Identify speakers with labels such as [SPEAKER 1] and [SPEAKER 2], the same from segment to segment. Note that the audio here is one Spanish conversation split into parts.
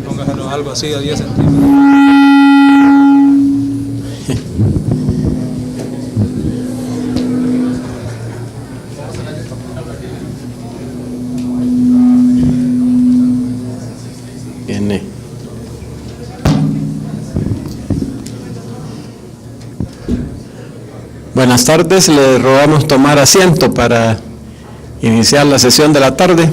[SPEAKER 1] Póngaselo algo así a 10 centímetros.
[SPEAKER 2] N. Buenas tardes, le rogamos tomar asiento para iniciar la sesión de la tarde.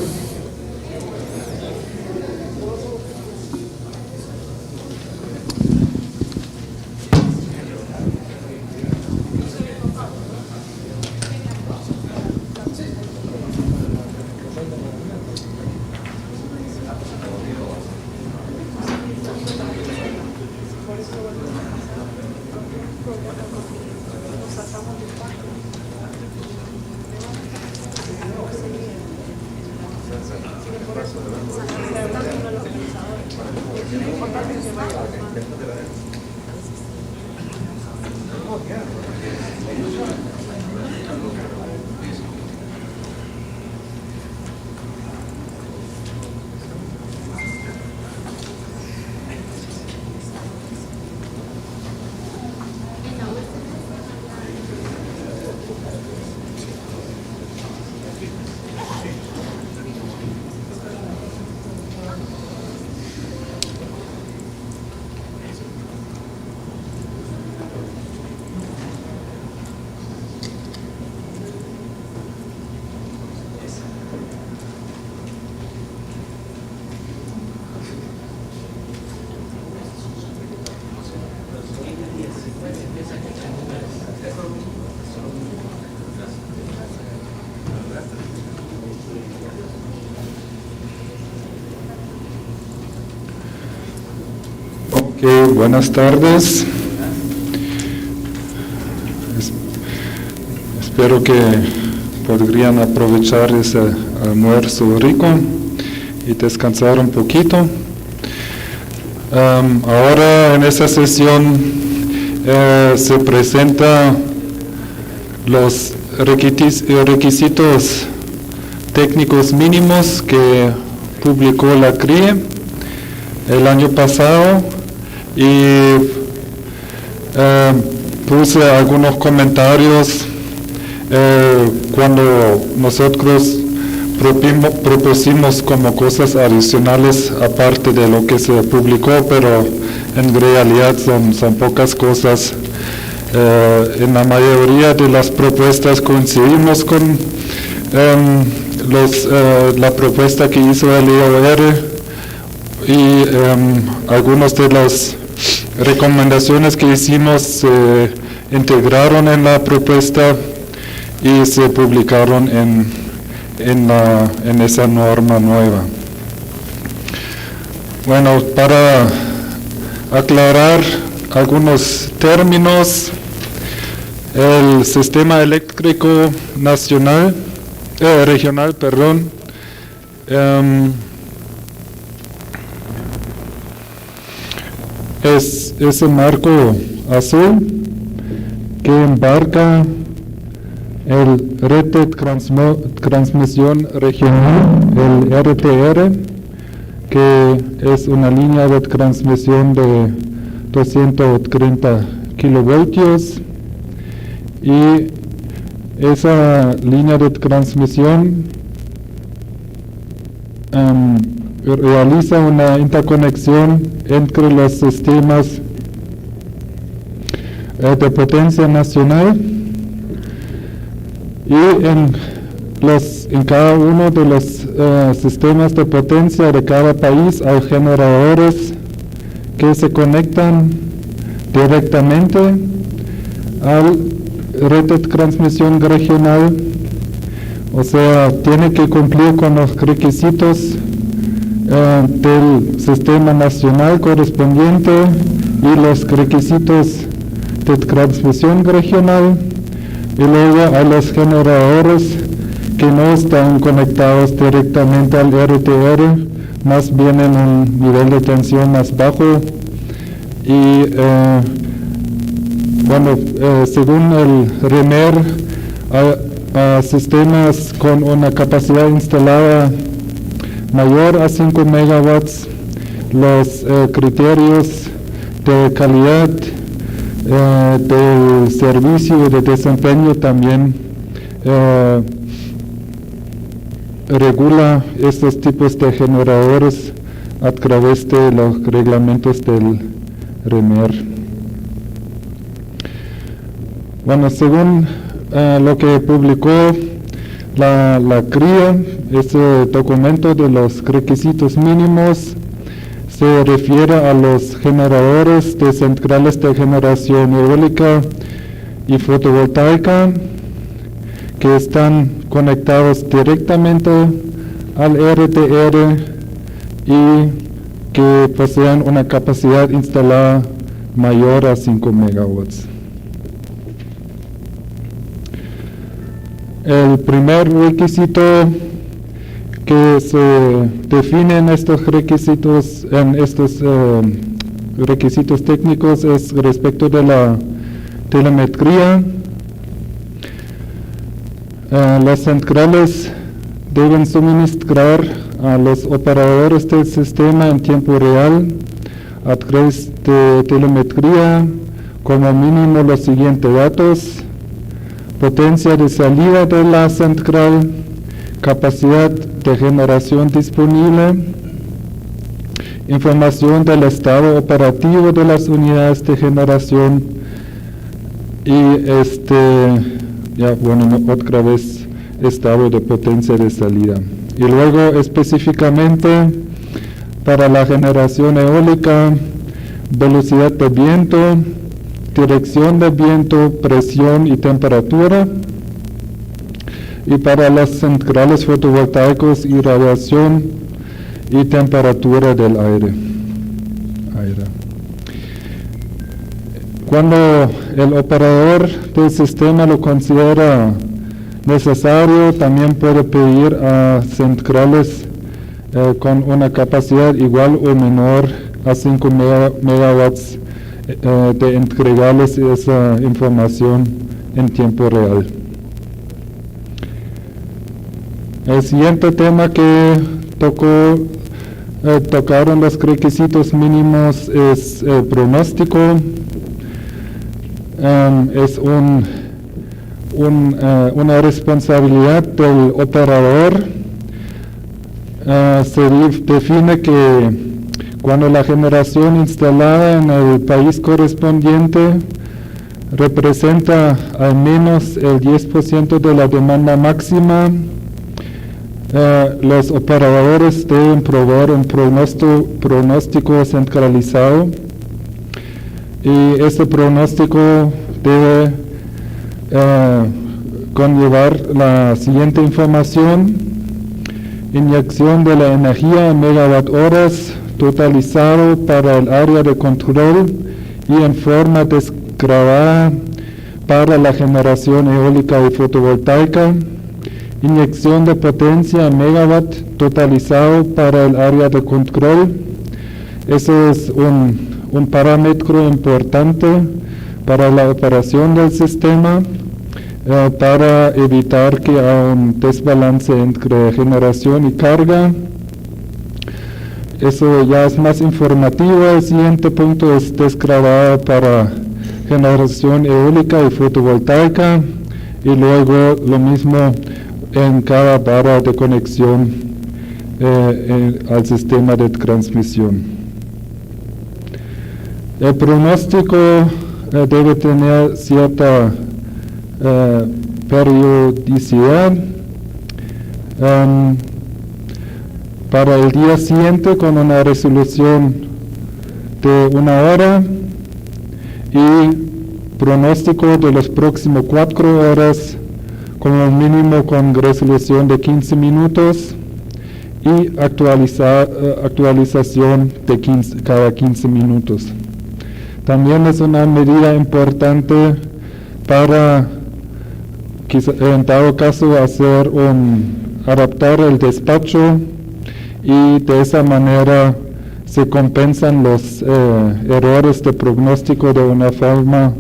[SPEAKER 3] Buenas tardes. Espero que podrían aprovechar ese almuerzo rico y descansar un poquito. Ahora en esta sesión se presentan los requisitos técnicos mínimos que publicó la CRIE el año pasado. Y puse algunos comentarios cuando nosotros propusimos como cosas adicionales aparte de lo que se publicó, pero en realidad son pocas cosas. En la mayoría de las propuestas coincidimos con la propuesta que hizo el IOR y algunas de las recomendaciones que hicimos se integraron en la propuesta y se publicaron en esa norma nueva. Bueno, para aclarar algunos términos, el sistema eléctrico regional, es ese marco azul que embarca el red de transmisión regional, el RTR, que es una línea de transmisión de 230 kilovoltios, y esa línea de transmisión realiza una interconexión entre los sistemas de potencia nacional, y en cada uno de los sistemas de potencia de cada país hay generadores que se conectan directamente al red de transmisión regional, o sea, tiene que cumplir con los requisitos del sistema nacional correspondiente y los requisitos de transmisión regional, y luego hay los generadores que no están conectados directamente al RTR, más bien en un nivel de tensión más bajo, y según el REMER, sistemas con una capacidad instalada mayor a 5 megawatts, los criterios de calidad del servicio y de desempeño también regula estos tipos de generadores a través de los reglamentos del REMER. Bueno, según lo que publicó la CRIA, ese documento de los requisitos mínimos se refiere a los generadores de centrales de generación eólica y fotovoltaica que están conectados directamente al RTR y que posean una capacidad instalada mayor a 5 megawatts. El primer requisito que se define en estos requisitos, técnicos, es respecto de la telemetría. Las centrales deben suministrar a los operadores del sistema en tiempo real a través de telemetría como mínimo los siguientes datos: potencia de salida de la central, capacidad de generación disponible, información del estado operativo de las unidades de generación y otra vez estado de potencia de salida. Y luego específicamente para la generación eólica, velocidad de viento, dirección de viento, presión y temperatura. Y para las centrales fotovoltaicas, irradiación y temperatura del aire. Cuando el operador del sistema lo considera necesario, también puede pedir a centrales con una capacidad igual o menor a 5 megawatts de entregarles esa información en tiempo real. El siguiente tema que tocaron los requisitos mínimos es el pronóstico. Es una responsabilidad del operador. Se define que cuando la generación instalada en el país correspondiente representa al menos el 10% de la demanda máxima, los operadores deben proveer un pronóstico centralizado, y este pronóstico debe conllevar la siguiente información: inyección de la energía en megawatt horas totalizado para el área de control y en forma desgravada para la generación eólica y fotovoltaica, inyección de potencia en megawatt totalizado para el área de control. Eso es un parámetro importante para la operación del sistema, para evitar que haya un desbalance entre generación y carga. Eso ya es más informativo. El siguiente punto es desgravado para generación eólica y fotovoltaica, y luego lo mismo en cada barra de conexión al sistema de transmisión. El pronóstico debe tener cierta periodicidad. Para el día siguiente con una resolución de 1 hora, y pronóstico de los próximos 4 horas como mínimo con resolución de 15 minutos y actualización de cada 15 minutos. También es una medida importante para, en dado caso, adaptar el despacho, y de esa manera se compensan los errores de pronóstico de una forma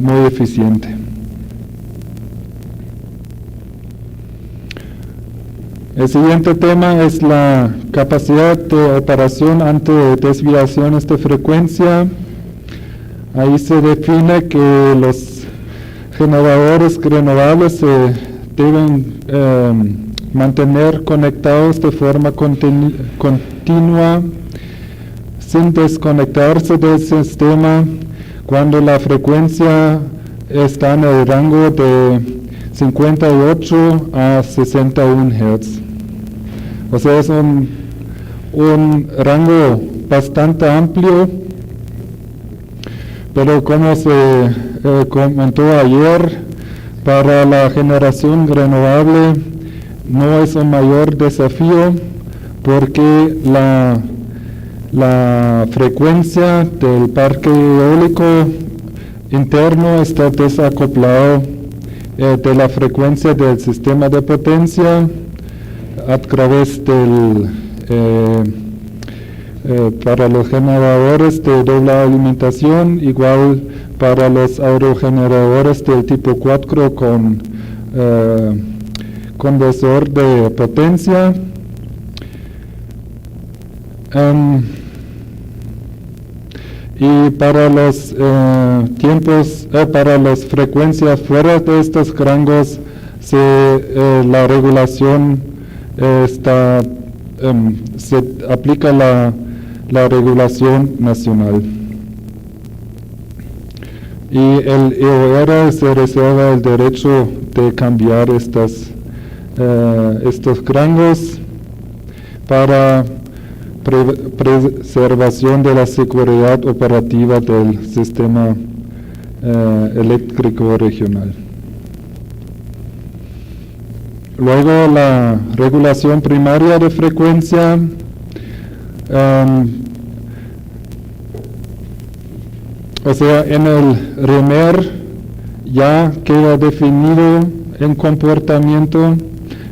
[SPEAKER 3] muy eficiente. El siguiente tema es la capacidad de operación ante desviaciones de frecuencia. Ahí se define que los generadores renovables se deben mantener conectados de forma continua sin desconectarse del sistema cuando la frecuencia está en el rango de 58 a 61 Hz. O sea, es un rango bastante amplio, pero como se comentó ayer, para la generación renovable no es un mayor desafío porque la frecuencia del parque eólico interno está desacoplado de la frecuencia del sistema de potencia a través del para los generadores de doble alimentación, igual para los aerogeneradores del tipo 4 con conversor de potencia. Y para los para las frecuencias fuera de estos rangos, la regulación se aplica la regulación nacional. Y el EOR se reserva el derecho de cambiar estos rangos para preservación de la seguridad operativa del sistema eléctrico regional. Luego la regulación primaria de frecuencia. O sea, en el REMER ya queda definido el comportamiento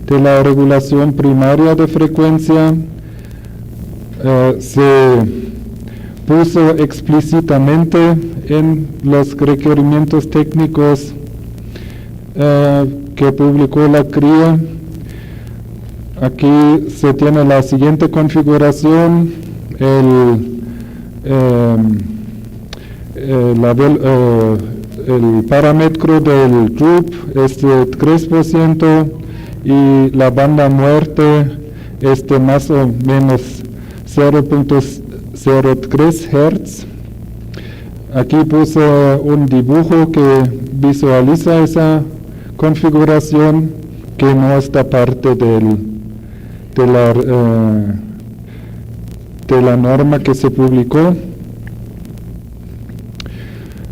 [SPEAKER 3] de la regulación primaria de frecuencia. Se puso explícitamente en los requerimientos técnicos que publicó la CRIE. Aquí se tiene la siguiente configuración: el parámetro del group es de 3% y la banda muerte es de más o menos 0.03 Hz. Aquí puse un dibujo que visualiza esa configuración que no está parte de la norma que se publicó.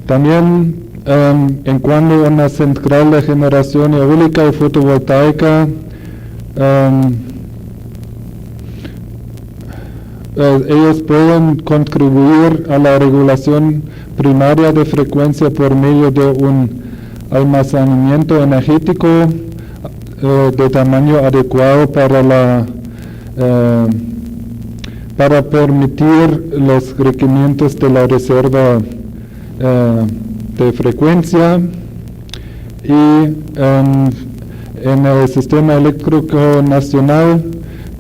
[SPEAKER 3] También en cuanto a una central de generación eólica y fotovoltaica, ellos pueden contribuir a la regulación primaria de frecuencia por medio de un almacenamiento energético de tamaño adecuado para permitir los requerimientos de la reserva de frecuencia. Y en el sistema eléctrico nacional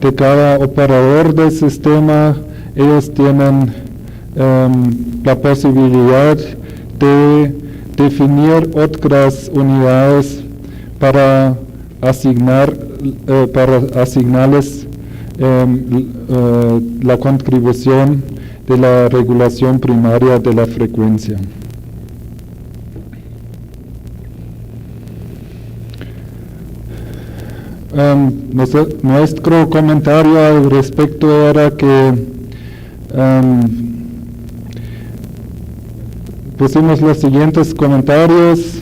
[SPEAKER 3] de cada operador del sistema, ellos tienen la posibilidad de definir otras unidades para asignarles la contribución de la regulación primaria de la frecuencia. Nuestro comentario al respecto era que pusimos los siguientes comentarios.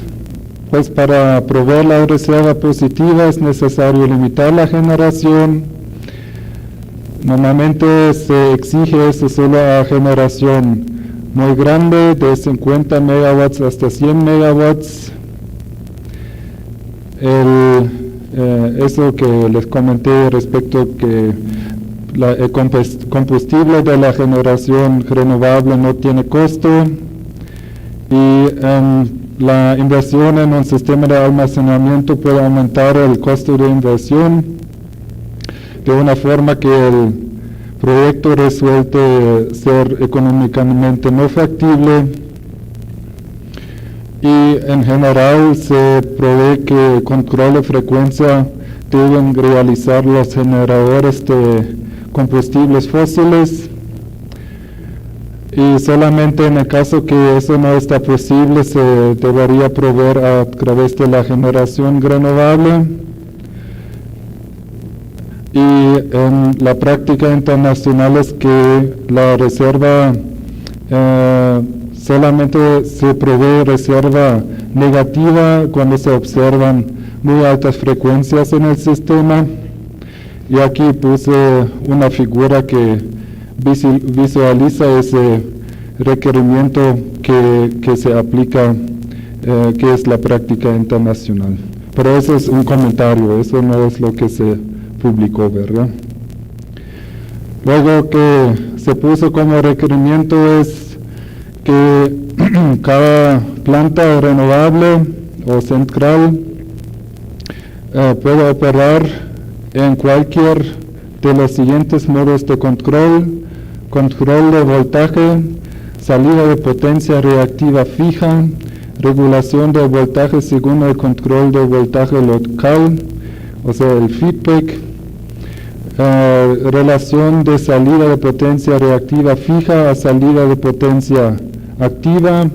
[SPEAKER 3] Pues para proveer la reserva positiva es necesario limitar la generación. Normalmente se exige eso solo a generación muy grande, de 50 megawatts hasta 100 megawatts. Eso que les comenté respecto que el combustible de la generación renovable no tiene costo, y la inversión en un sistema de almacenamiento puede aumentar el costo de inversión. de una forma que el proyecto resulte ser económicamente no factible, y en general se prevé que control de frecuencia deben realizar los generadores de combustibles fósiles, y solamente en el caso que eso no está posible se debería proveer a través de la generación renovable. Y en la práctica internacional es que la reserva solamente se provee reserva negativa cuando se observan muy altas frecuencias en el sistema. Y aquí puse una figura que visualiza ese requerimiento que se aplica, que es la práctica internacional. Pero eso es un comentario, eso no es lo que se publicó, ¿verdad? Luego que se puso como requerimiento es que cada planta renovable o central puede operar en cualquier de los siguientes modos de control: control de voltaje, salida de potencia reactiva fija, regulación del voltaje según el control de voltaje local, o sea, el feedback, relación de salida de potencia reactiva fija a salida de potencia activa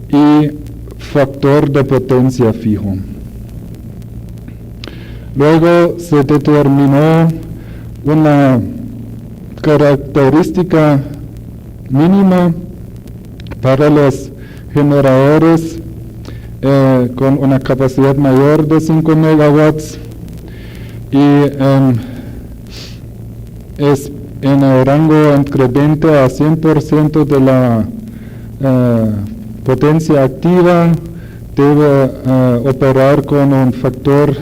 [SPEAKER 3] y factor de potencia fijo. Luego se determinó una característica mínima para los generadores con una capacidad mayor de 5 megawatts, y es en el rango entre 20 a 100% de la potencia activa. Debe operar con un factor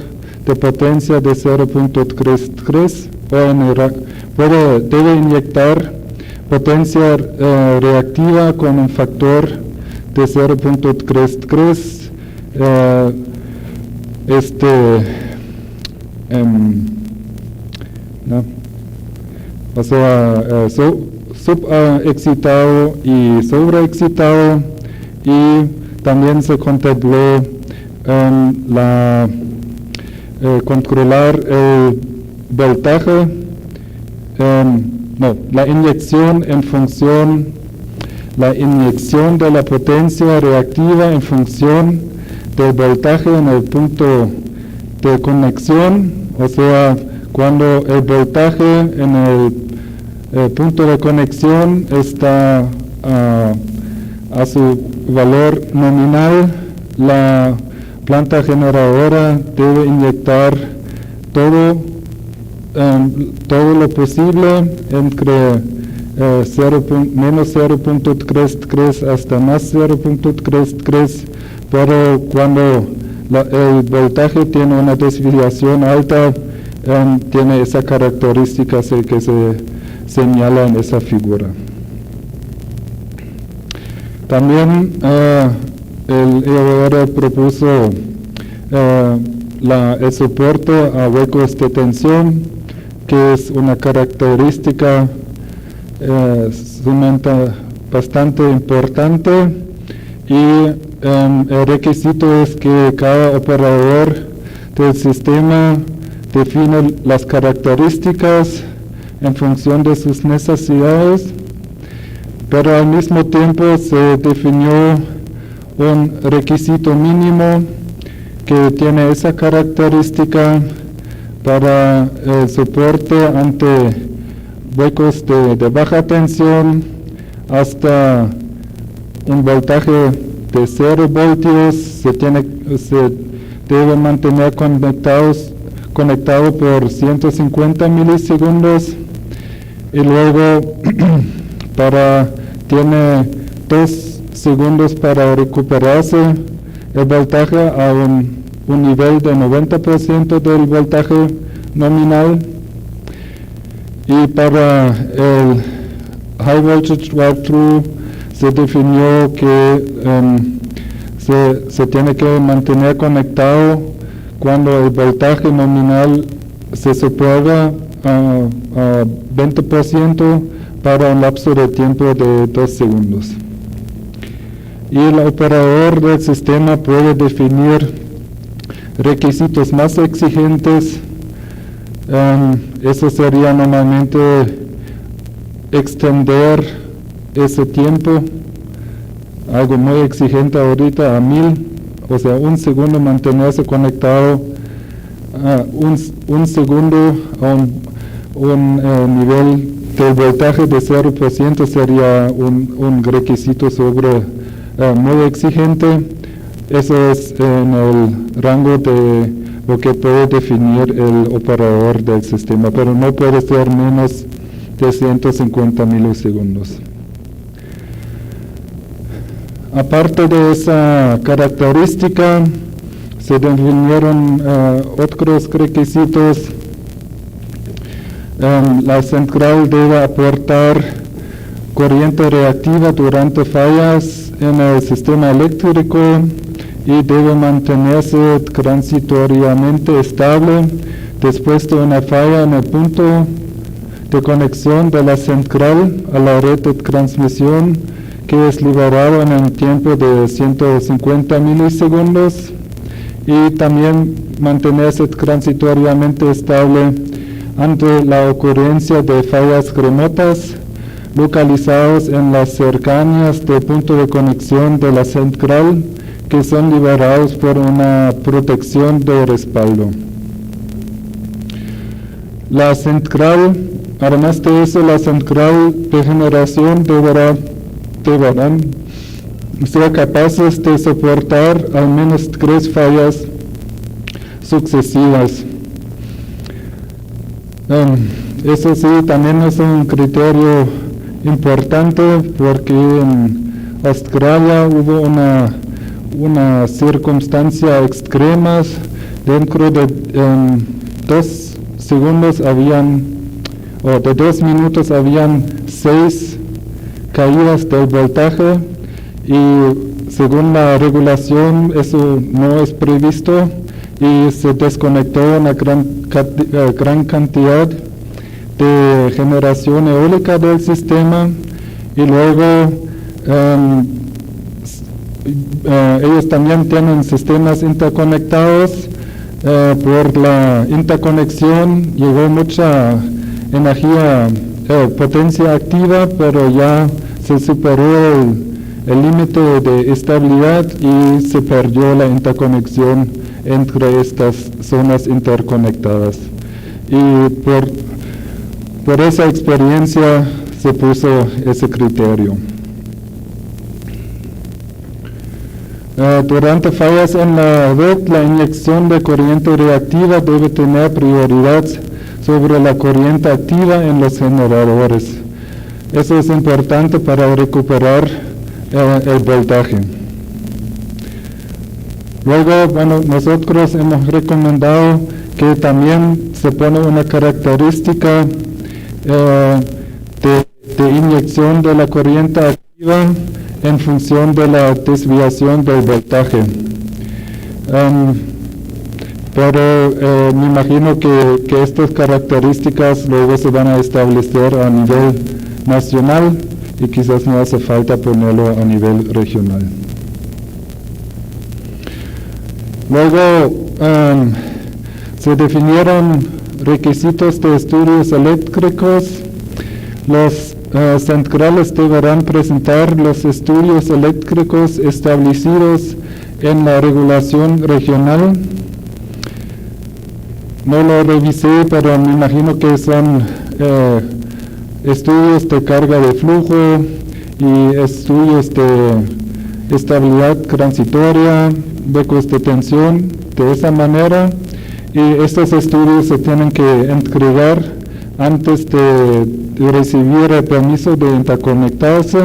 [SPEAKER 3] de potencia de 0.33 o debe inyectar potencia reactiva con un factor de 0.33. O sea, subexcitado y sobreexcitado, y también se contempló controlar el voltaje, la inyección de la potencia reactiva en función del voltaje en el punto de conexión, o sea, cuando el voltaje en el punto de conexión está a su valor nominal, la planta generadora debe inyectar todo lo posible entre menos 0.33 hasta más 0.33, pero cuando el voltaje tiene una desviación alta, tiene esa característica que se señala en esa figura. También el EOR propuso el soporte a huecos de tensión, que es una característica bastante importante, y el requisito es que cada operador del sistema define las características en función de sus necesidades, pero al mismo tiempo se definió un requisito mínimo que tiene esa característica para el soporte ante huecos de baja tensión hasta un voltaje de 0 voltios. Se debe mantener conectado por 150 milisegundos, y luego tiene 2 segundos para recuperarse el voltaje a un nivel de 90% del voltaje nominal. Y para el high voltage drive-thru se definió que se tiene que mantener conectado cuando el voltaje nominal se supera a 20% para un lapso de tiempo de 2 segundos. Y el operador del sistema puede definir requisitos más exigentes. Eso sería normalmente extender ese tiempo, algo muy exigente ahorita a 1000, o sea, 1 segundo mantenerse conectado, un segundo a un nivel del voltaje de 0% sería un requisito muy exigente. Eso es en el rango de lo que puede definir el operador del sistema, pero no puede ser menos de 150 milisegundos. Aparte de esa característica, se definieron otros requisitos. La central debe aportar corriente reactiva durante fallas en el sistema eléctrico y debe mantenerse transitoriamente estable después de una falla en el punto de conexión de la central a la red de transmisión, que es liberado en un tiempo de 150 milisegundos, y también mantenerse transitoriamente estable ante la ocurrencia de fallas remotas localizados en las cercanías del punto de conexión de la central, que son liberados por una protección de respaldo. La central, además de eso, la central de generación deberán ser capaces de soportar al menos 3 fallas sucesivas. Eso sí, también es un criterio importante, porque en Australia hubo una circunstancia extrema. Dentro de 2 segundos de 2 minutos habían 6 caídas del voltaje, y según la regulación eso no es previsto, y se desconectó una gran cantidad de generación eólica del sistema, y luego ellos también tienen sistemas interconectados. Por la interconexión llegó mucha energía, potencia activa, pero ya se superó el límite de estabilidad y se perdió la interconexión entre estas zonas interconectadas. Y por esa experiencia se puso ese criterio. Durante fallas en la red, la inyección de corriente reactiva debe tener prioridad sobre la corriente activa en los generadores. Eso es importante para recuperar el voltaje. Luego, nosotros hemos recomendado que también se pone una característica de inyección de la corriente activa en función de la desviación del voltaje. Pero me imagino que estas características luego se van a establecer a nivel nacional, y quizás no hace falta ponerlo a nivel regional. Luego se definieron requisitos de estudios eléctricos. Los centrales deberán presentar los estudios eléctricos establecidos en la regulación regional. No lo revisé, pero me imagino que son estudios de carga de flujo y estudios de estabilidad transitoria, huecos de tensión, de esa manera. Y estos estudios se tienen que entregar antes de recibir el permiso de interconectarse.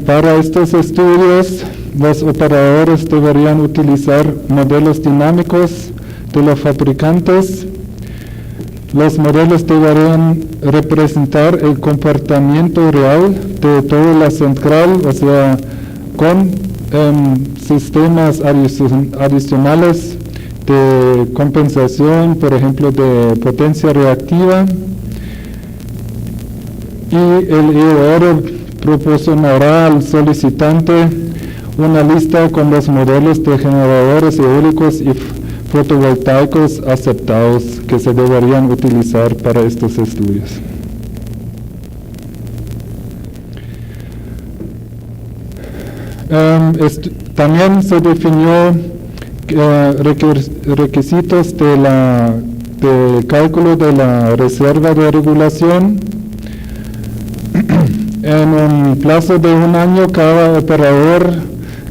[SPEAKER 3] Para estos estudios, los operadores deberían utilizar modelos dinámicos de los fabricantes. Los modelos deberían representar el comportamiento real de toda la central, o sea, con sistemas adicionales de compensación, por ejemplo, de potencia reactiva, y el IOR proporcionará al solicitante una lista con los modelos de generadores eólicos y fotovoltaicos aceptados que se deberían utilizar para estos estudios. También se definió requisitos de cálculo de la reserva de regulación. En un plazo de 1 año, cada operador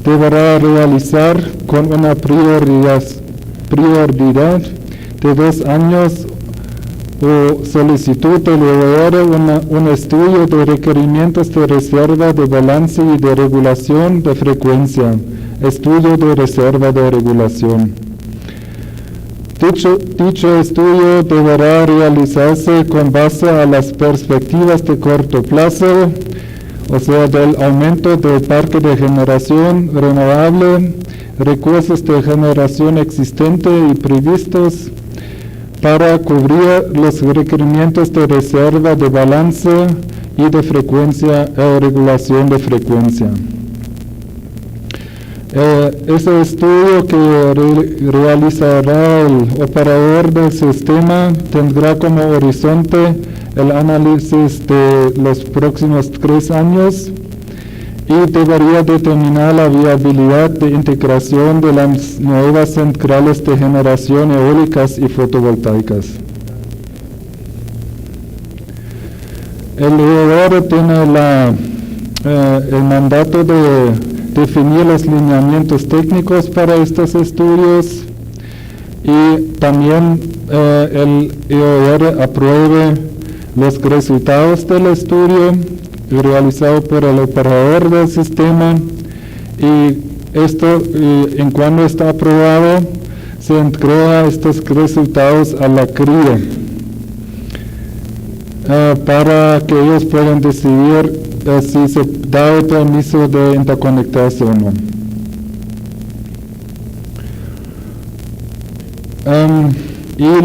[SPEAKER 3] deberá realizar con una prioridad de 2 años o solicitud del IOR un estudio de requerimientos de reserva de balance y de regulación de frecuencia, estudio de reserva de regulación. Dicho estudio deberá realizarse con base a las perspectivas de corto plazo, o sea, del aumento del parque de generación renovable, recursos de generación existente y previstos para cubrir los requerimientos de reserva de balance y de frecuencia o regulación de frecuencia. Ese estudio que realizará el operador del sistema tendrá como horizonte el análisis de los próximos 3 años y debería determinar la viabilidad de integración de las nuevas centrales de generación eólicas y fotovoltaicas. El IOR tiene el mandato de definir los lineamientos técnicos para estos estudios y también el IOR apruebe los resultados del estudio realizado por el operador del sistema, y esto, en cuando está aprobado, se entrega estos resultados a la CRIE para que ellos puedan decidir si se da el permiso de interconectarse o no. Y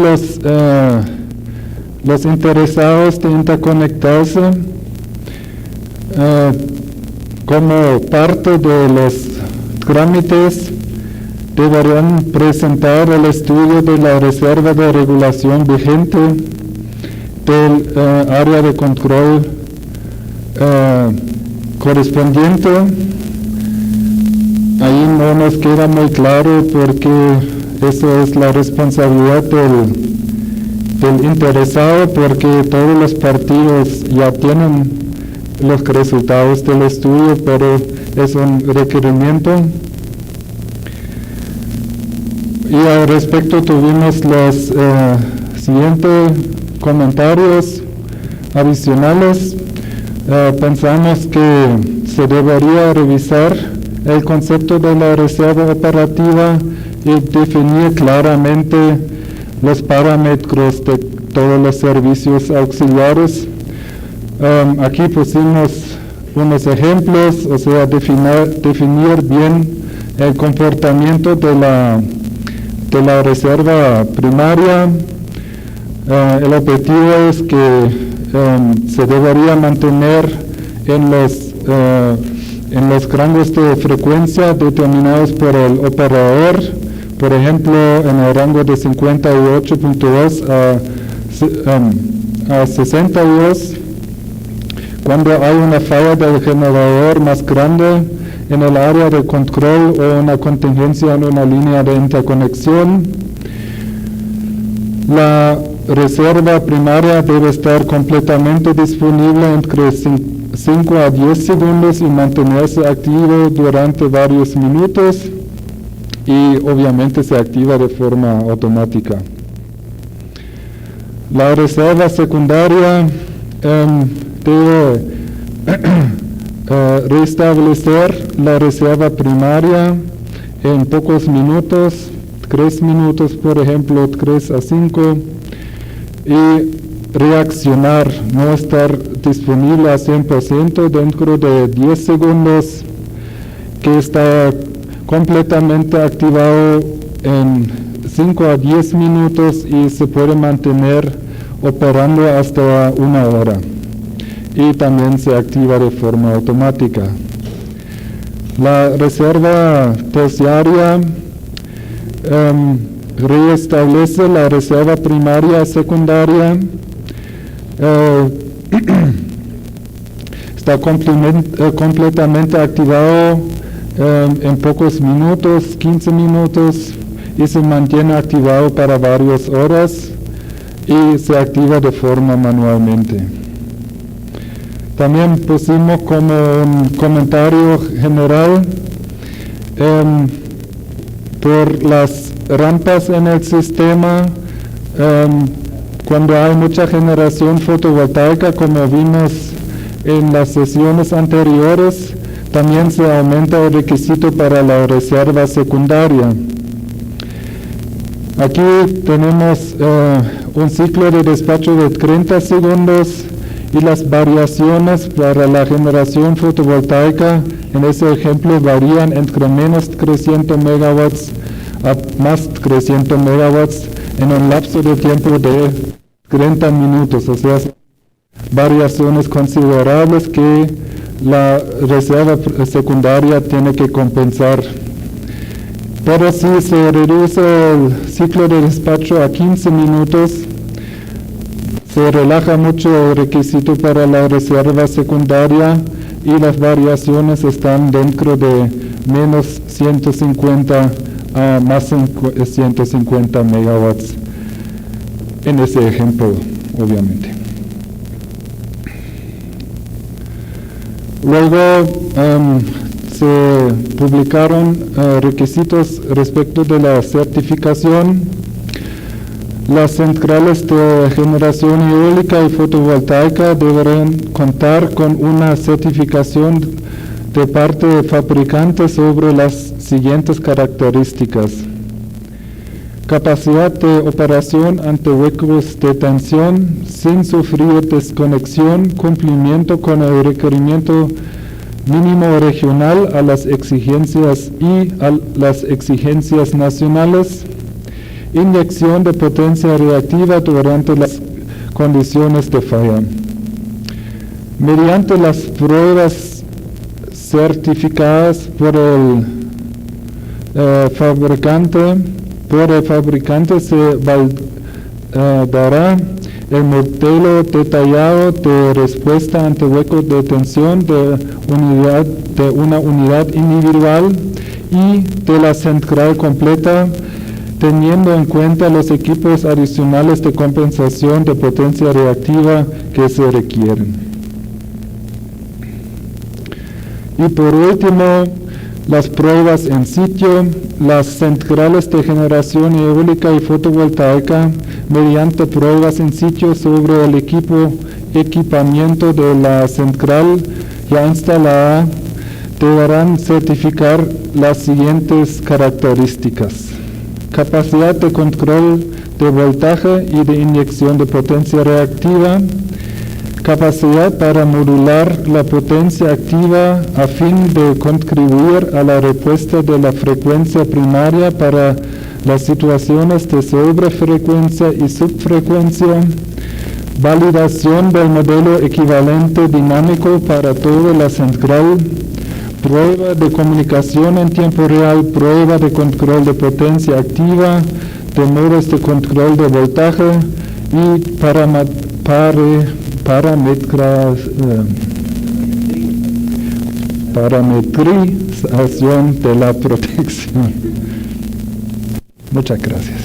[SPEAKER 3] los interesados de interconectarse, como parte de los trámites, deberán presentar el estudio de la reserva de regulación vigente del área de control correspondiente. Ahí no nos queda muy claro porque eso es la responsabilidad del interesado, porque todos los partidos ya tienen los resultados del estudio, pero es un requerimiento. Y al respecto tuvimos los siguientes comentarios adicionales. Pensamos que se debería revisar el concepto de la reserva operativa y definir claramente los parámetros de todos los servicios auxiliares. Aquí pusimos unos ejemplos, o sea, definir bien el comportamiento de la reserva primaria. El objetivo es que se debería mantener en los rangos de frecuencia determinados por el operador, por ejemplo, en el rango de 58.2 a 62. Cuando hay una falla del generador más grande en el área de control o una contingencia en una línea de interconexión, la reserva primaria debe estar completamente disponible entre 5 a 10 segundos y mantenerse activo durante varios minutos, y obviamente se activa de forma automática. La reserva secundaria debe restablecer la reserva primaria en pocos minutos, 3 minutos por ejemplo, 3 a 5, y reaccionar, no estar disponible a 100% dentro de 10 segundos, que está completamente activado en 5 a 10 minutos y se puede mantener operando hasta 1 hora. Y también se activa de forma automática. La reserva terciaria reestablece la reserva primaria secundaria. Está completamente activado en pocos minutos, 15 minutos, y se mantiene activado para varias horas y se activa de forma manualmente. También pusimos como un comentario general por las rampas en el sistema. Cuando hay mucha generación fotovoltaica, como vimos en las sesiones anteriores, también se aumenta el requisito para la reserva secundaria. Aquí tenemos un ciclo de despacho de 30 segundos y las variaciones para la generación fotovoltaica en ese ejemplo varían entre menos 300 megawatts a más 300 megawatts en un lapso de tiempo de 30 minutos, o sea, variaciones considerables que la reserva secundaria tiene que compensar. Pero si se reduce el ciclo de despacho a 15 minutos, se relaja mucho el requisito para la reserva secundaria y las variaciones están dentro de menos 150 a más 150 megawatts en ese ejemplo, obviamente. Luego se publicaron requisitos respecto de la certificación. Las centrales de generación eólica y fotovoltaica deberán contar con una certificación de parte del fabricante sobre las siguientes características: capacidad de operación ante huecos de tensión sin sufrir desconexión, cumplimiento con el requerimiento mínimo regional a las exigencias y a las exigencias nacionales, inyección de potencia reactiva durante las condiciones de falla. Mediante las pruebas certificadas por el fabricante se validará el modelo detallado de respuesta ante huecos de tensión de una unidad individual y de la central completa, teniendo en cuenta los equipos adicionales de compensación de potencia reactiva que se requieren. Y por último, las pruebas en sitio. Las centrales de generación eólica y fotovoltaica, mediante pruebas en sitio sobre el equipamiento de la central ya instalada, deberán certificar las siguientes características: capacidad de control de voltaje y de inyección de potencia reactiva, capacidad para modular la potencia activa a fin de contribuir a la respuesta de la frecuencia primaria para las situaciones de sobrefrecuencia y subfrecuencia, validación del modelo equivalente dinámico para toda la central, prueba de comunicación en tiempo real, prueba de control de potencia activa, de modos de control de voltaje y parametrización de la protección. Muchas gracias.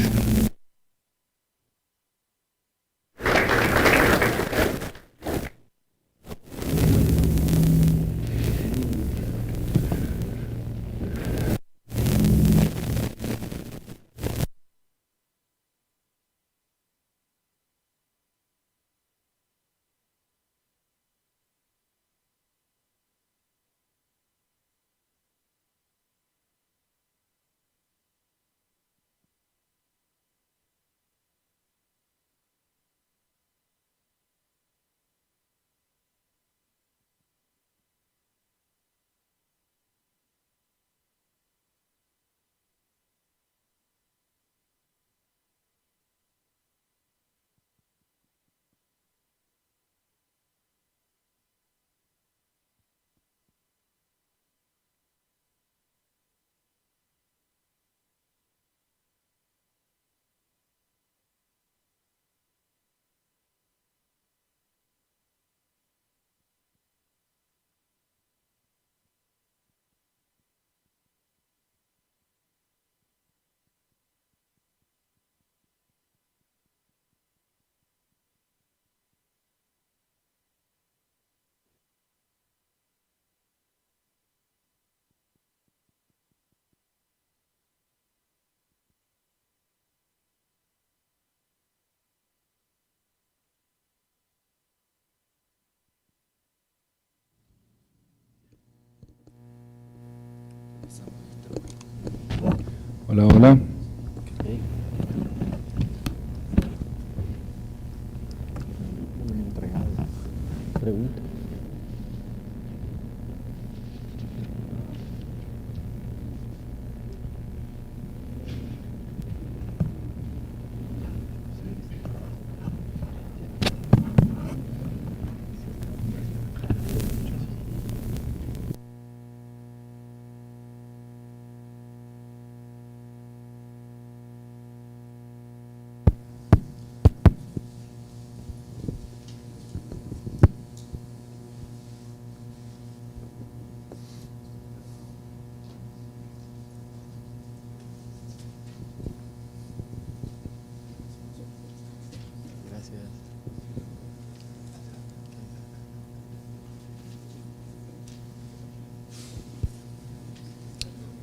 [SPEAKER 3] Hola, hola.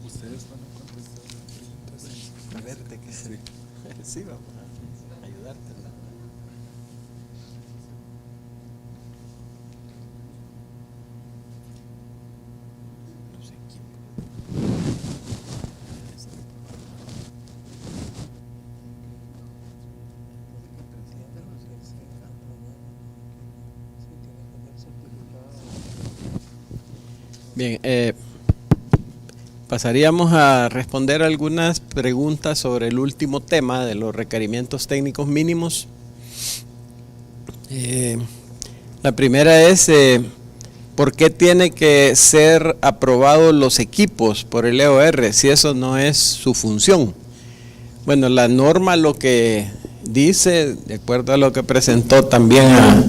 [SPEAKER 1] Ustedes van a contestar las preguntas.
[SPEAKER 2] Verte que sí. Sí, vamos a ayudarte. Bien, pasaríamos a responder algunas preguntas sobre el último tema de los requerimientos técnicos mínimos. La primera es, ¿por qué tiene que ser aprobados los equipos por el EOR si eso no es su función? Bueno, la norma lo que dice, de acuerdo a lo que presentó también a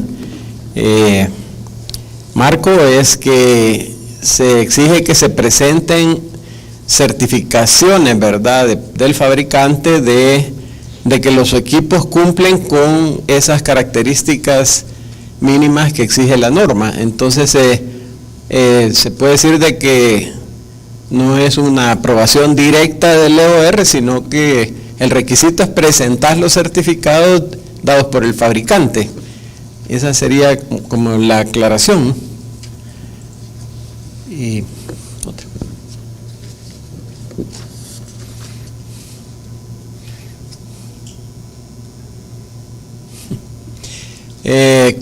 [SPEAKER 2] Marco, es que se exige que se presenten certificaciones, ¿verdad?, del fabricante de que los equipos cumplen con esas características mínimas que exige la norma. Entonces se puede decir de que no es una aprobación directa del EOR, sino que el requisito es presentar los certificados dados por el fabricante. Esa sería como la aclaración. Y otra.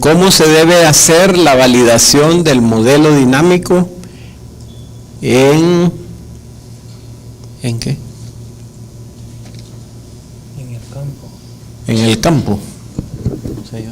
[SPEAKER 2] ¿Cómo se debe hacer la validación del modelo dinámico ¿en qué?
[SPEAKER 4] En el campo.
[SPEAKER 2] En el campo. No sé yo.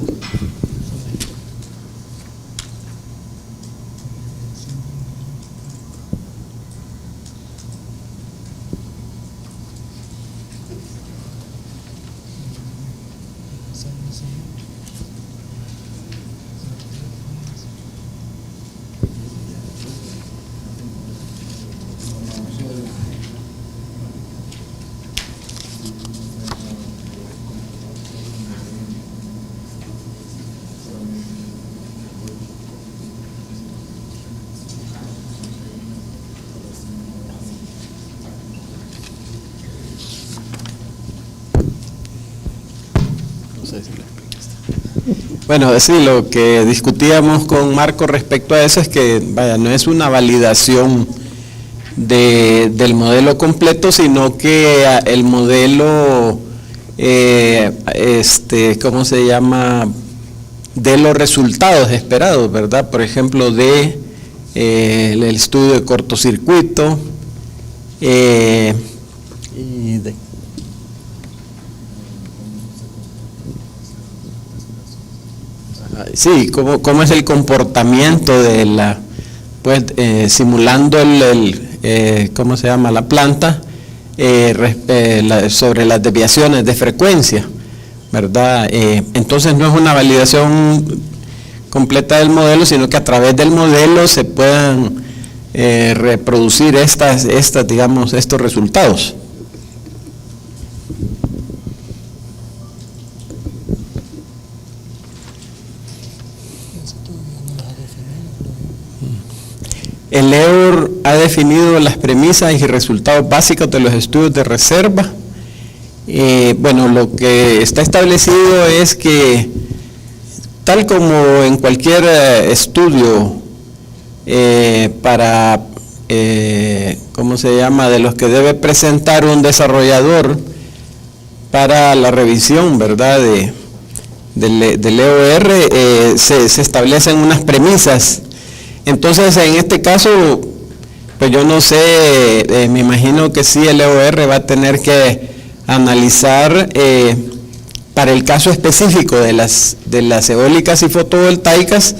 [SPEAKER 2] Bueno, sí, lo que discutíamos con Marco respecto a eso es que, vaya, no es una validación del modelo completo, sino que el modelo, ¿cómo se llama?, de los resultados esperados, ¿verdad? Por ejemplo, el estudio de cortocircuito, y de sí, cómo es el comportamiento de la, pues, simulando ¿cómo se llama?, la planta, sobre las desviaciones de frecuencia, ¿verdad? Entonces no es una validación completa del modelo, sino que a través del modelo se puedan reproducir digamos, estos resultados. El EOR ha definido las premisas y resultados básicos de los estudios de reserva. Bueno, lo que está establecido es que, tal como en cualquier estudio para ¿cómo se llama?, de los que debe presentar un desarrollador para la revisión, ¿verdad?, del EOR, se establecen unas premisas. Entonces, en este caso, pues yo no sé, me imagino que sí, el EOR va a tener que analizar para el caso específico de las eólicas y fotovoltaicas,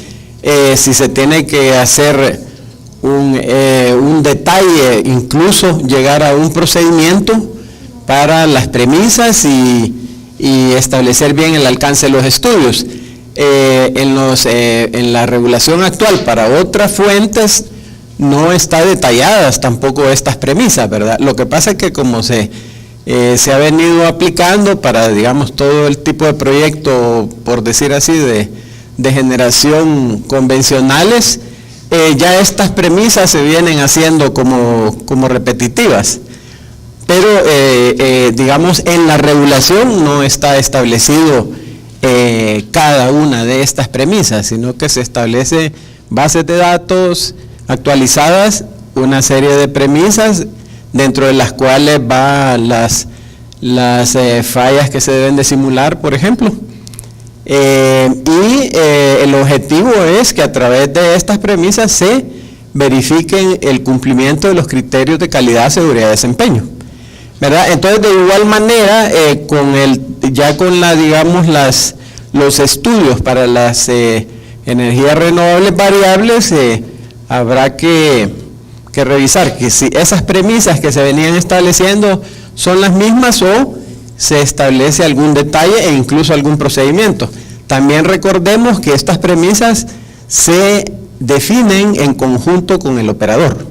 [SPEAKER 2] si se tiene que hacer un detalle, incluso llegar a un procedimiento para las premisas y establecer bien el alcance de los estudios. En la regulación actual para otras fuentes no está detalladas tampoco estas premisas, ¿verdad? Lo que pasa es que como se ha venido aplicando para, digamos, todo el tipo de proyecto, por decir así, de generación convencionales, ya estas premisas se vienen haciendo como repetitivas. Pero, digamos, en la regulación no está establecido cada una de estas premisas, sino que se establece bases de datos actualizadas, una serie de premisas dentro de las cuales van las fallas que se deben de simular, por ejemplo. El objetivo es que a través de estas premisas se verifiquen el cumplimiento de los criterios de calidad, seguridad y desempeño, ¿verdad? Entonces, de igual manera, los estudios para las energías renovables variables, habrá que revisar que si esas premisas que se venían estableciendo son las mismas o se establece algún detalle e incluso algún procedimiento. También recordemos que estas premisas se definen en conjunto con el operador.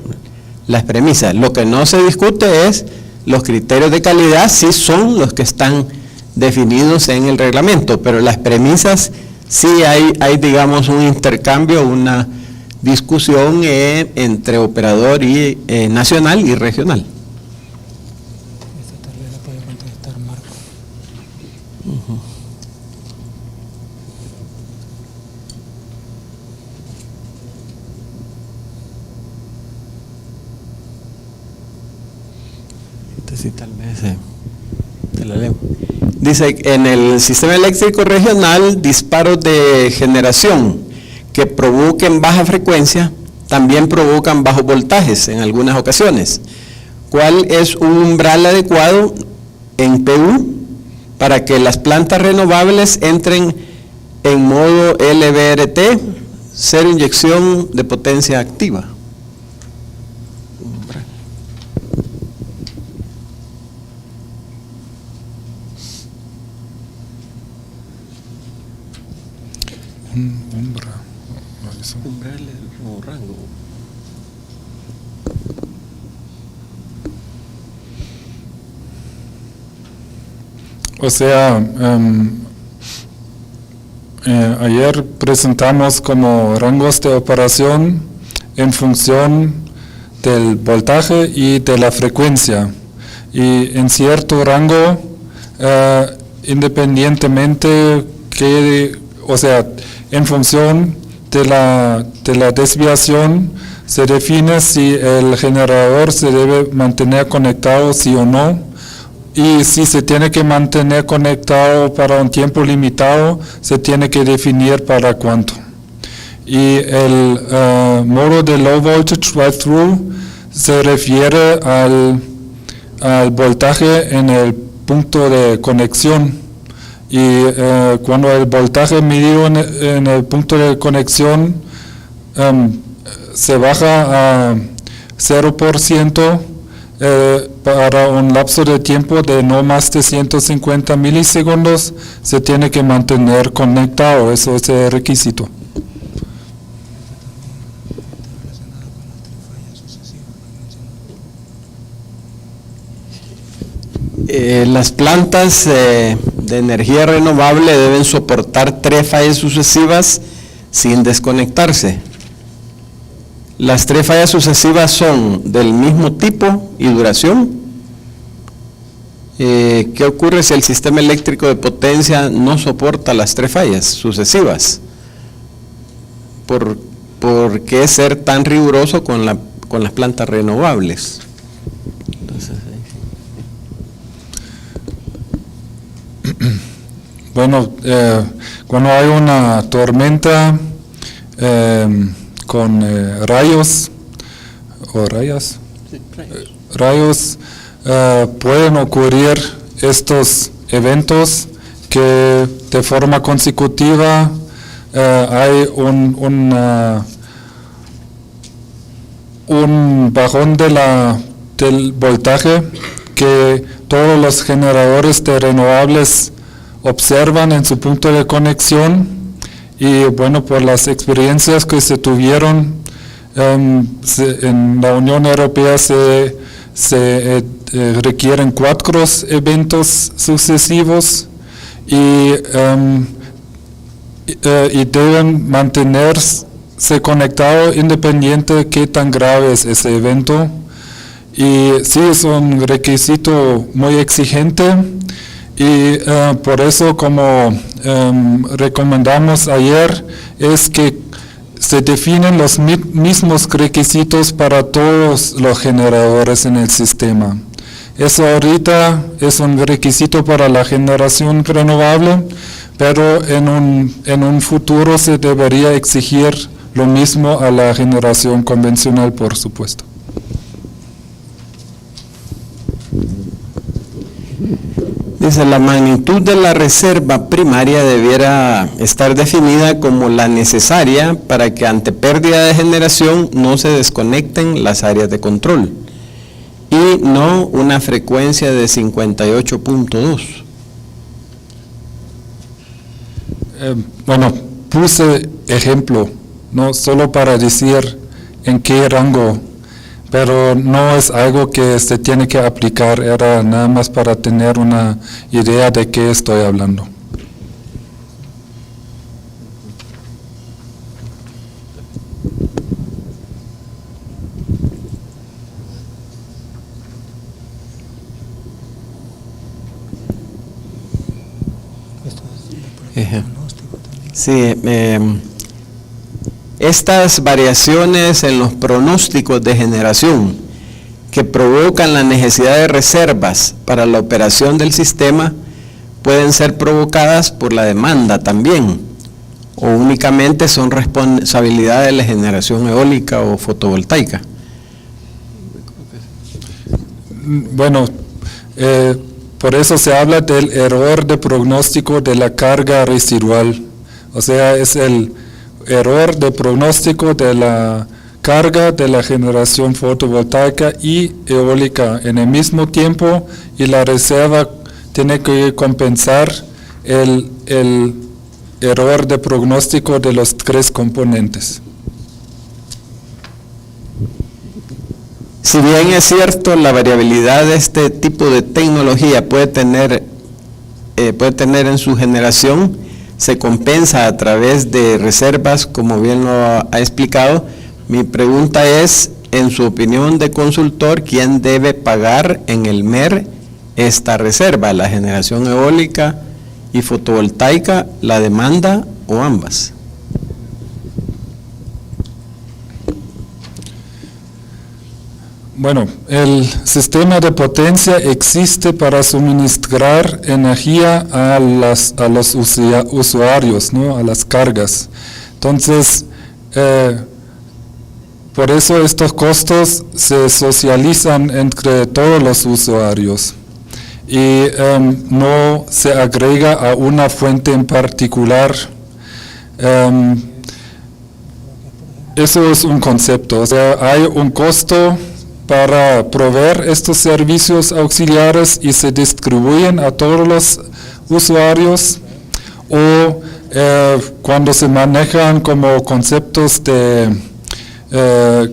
[SPEAKER 2] Las premisas, lo que no se discute es los criterios de calidad, sí son los que están definidos en el reglamento, pero las premisas sí hay digamos un intercambio, una discusión entre operador y nacional y regional.
[SPEAKER 1] Esta tarde la puede contestar Marco.
[SPEAKER 2] Sí, tal vez te la leo. Dice, en el sistema eléctrico regional, disparos de generación que provoquen baja frecuencia también provocan bajos voltajes en algunas ocasiones. ¿Cuál es un umbral adecuado en PU para que las plantas renovables entren en modo LVRT, cero inyección de potencia activa?
[SPEAKER 1] Umbral o rango.
[SPEAKER 3] O sea, ayer presentamos como rangos de operación en función del voltaje y de la frecuencia. Y en cierto rango, independientemente en función de la desviación, se define si el generador se debe mantener conectado, sí o no, y si se tiene que mantener conectado para un tiempo limitado, se tiene que definir para cuánto. Y el modo de low voltage drive-through se refiere al voltaje en el punto de conexión. Y cuando el voltaje medido en el punto de conexión se baja a 0%, para un lapso de tiempo de no más de 150 milisegundos, se tiene que mantener conectado. Eso es el requisito.
[SPEAKER 2] Las plantas de energía renovable deben soportar 3 fallas sucesivas sin desconectarse. Las 3 fallas sucesivas son del mismo tipo y duración. ¿Qué ocurre si el sistema eléctrico de potencia no soporta las 3 fallas sucesivas? ¿Por qué ser tan riguroso con con las plantas renovables. Entonces,
[SPEAKER 3] Bueno, cuando hay una tormenta con rayos o rayas, rayos, pueden ocurrir estos eventos que de forma consecutiva hay un bajón del voltaje que todos los generadores de renovables observan en su punto de conexión, y bueno, por las experiencias que se tuvieron en la Unión Europea se requieren 4 eventos sucesivos y deben mantenerse conectados independiente de qué tan grave es ese evento. Y sí, es un requisito muy exigente, y por eso, como recomendamos ayer, es que se definen los mismos requisitos para todos los generadores en el sistema. Eso ahorita es un requisito para la generación renovable, pero en un futuro se debería exigir lo mismo a la generación convencional, por supuesto.
[SPEAKER 2] Dice, la magnitud de la reserva primaria debiera estar definida como la necesaria para que ante pérdida de generación no se desconecten las áreas de control, y no una frecuencia de 58.2.
[SPEAKER 3] Bueno, puse ejemplo, no solo para decir en qué rango, pero no es algo que se tiene que aplicar, era nada más para tener una idea de qué estoy hablando.
[SPEAKER 2] Sí, estas variaciones en los pronósticos de generación que provocan la necesidad de reservas para la operación del sistema pueden ser provocadas por la demanda también, o únicamente son responsabilidad de la generación eólica o fotovoltaica.
[SPEAKER 3] Bueno, por eso se habla del error de pronóstico de la carga residual, o sea, es el error de pronóstico de la carga de la generación fotovoltaica y eólica en el mismo tiempo, y la reserva tiene que compensar el error de pronóstico de los 3 componentes.
[SPEAKER 2] Si bien es cierto, la variabilidad de este tipo de tecnología puede tener en su generación, se compensa a través de reservas, como bien lo ha explicado. Mi pregunta es, en su opinión de consultor, ¿quién debe pagar en el MER esta reserva? ¿La generación eólica y fotovoltaica, la demanda o ambas?
[SPEAKER 3] Bueno, el sistema de potencia existe para suministrar energía a los usuarios, ¿no? A las cargas. Entonces, por eso estos costos se socializan entre todos los usuarios y no se agrega a una fuente en particular. Eso es un concepto, o sea, hay un costo para proveer estos servicios auxiliares y se distribuyen a todos los usuarios, o cuando se manejan como conceptos de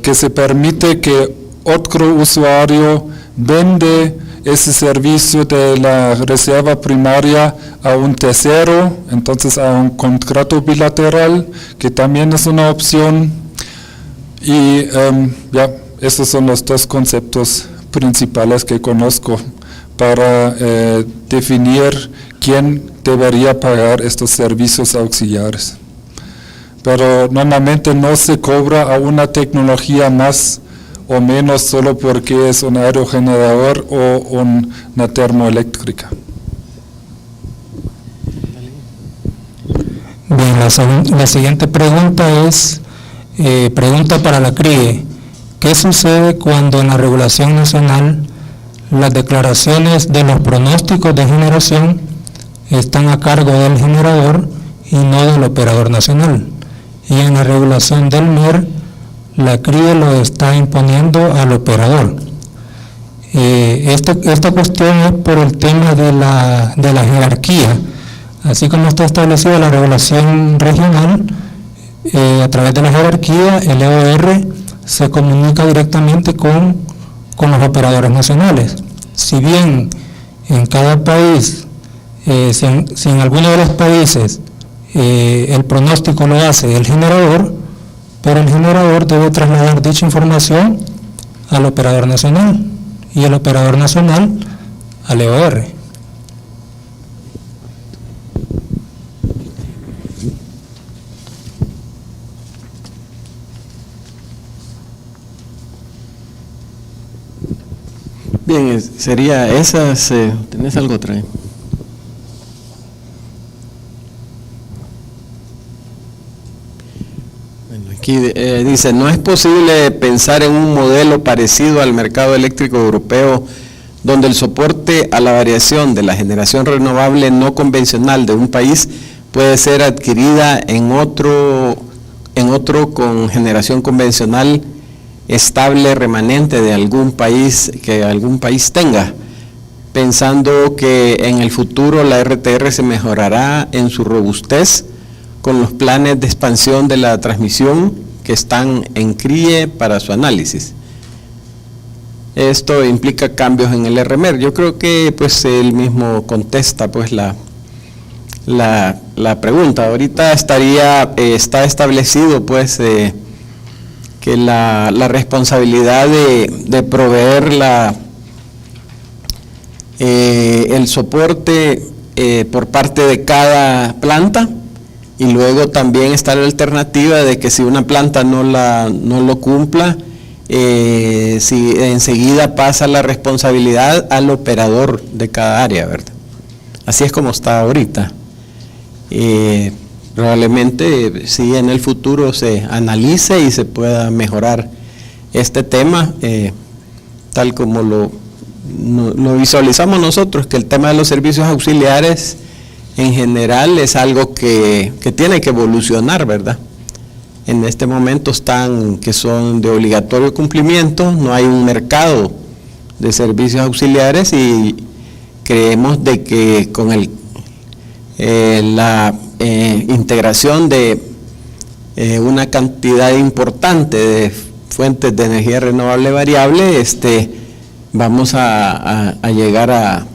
[SPEAKER 3] que se permite que otro usuario vende ese servicio de la reserva primaria a un tercero, entonces a un contrato bilateral, que también es una opción. Y esos son los 2 conceptos principales que conozco para definir quién debería pagar estos servicios auxiliares. Pero normalmente no se cobra a una tecnología más o menos solo porque es un aerogenerador o una termoeléctrica.
[SPEAKER 4] Bien, la siguiente pregunta es, pregunta para la CRIE. ¿Qué sucede cuando en la regulación nacional las declaraciones de los pronósticos de generación están a cargo del generador y no del operador nacional? Y en la regulación del MER, la CRIE lo está imponiendo al operador. Esta cuestión es por el tema de la jerarquía. Así como está establecida la regulación regional, a través de la jerarquía, el EOR se comunica directamente con los operadores nacionales. Si bien en cada país, si en alguno de los países el pronóstico lo hace el generador, pero el generador debe trasladar dicha información al operador nacional y el operador nacional al EOR.
[SPEAKER 2] Bien, sería esas, ¿tenés algo otra vez? Bueno, aquí dice, no es posible pensar en un modelo parecido al mercado eléctrico europeo, donde el soporte a la variación de la generación renovable no convencional de un país puede ser adquirida en otro con generación convencional estable remanente de algún país que algún país tenga, pensando que en el futuro la RTR se mejorará en su robustez con los planes de expansión de la transmisión que están en CRIE para su análisis. Esto implica cambios en el RMER. Yo creo que pues él mismo contesta pues la pregunta. Ahorita está establecido pues que la responsabilidad de proveer el soporte por parte de cada planta, y luego también está la alternativa de que si una planta no lo cumpla, si enseguida pasa la responsabilidad al operador de cada área, ¿verdad? Así es como está ahorita. Probablemente sí en el futuro se analice y se pueda mejorar este tema, tal como lo visualizamos nosotros, que el tema de los servicios auxiliares en general es algo que tiene que evolucionar, ¿verdad? En este momento que son de obligatorio cumplimiento, no hay un mercado de servicios auxiliares y creemos de que con la integración de una cantidad importante de fuentes de energía renovable variable, vamos a llegar a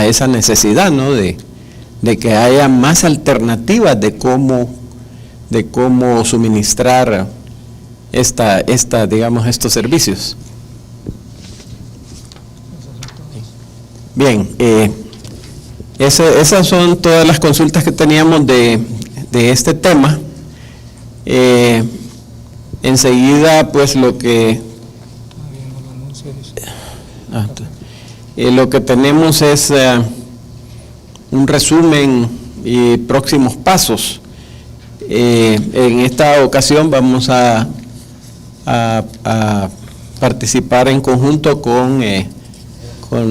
[SPEAKER 2] esa necesidad, ¿no? de que haya más alternativas de cómo suministrar digamos, estos servicios. Bien, esas son todas las consultas que teníamos de este tema. Enseguida, pues lo que tenemos es un resumen y próximos pasos. En esta ocasión vamos a participar en conjunto con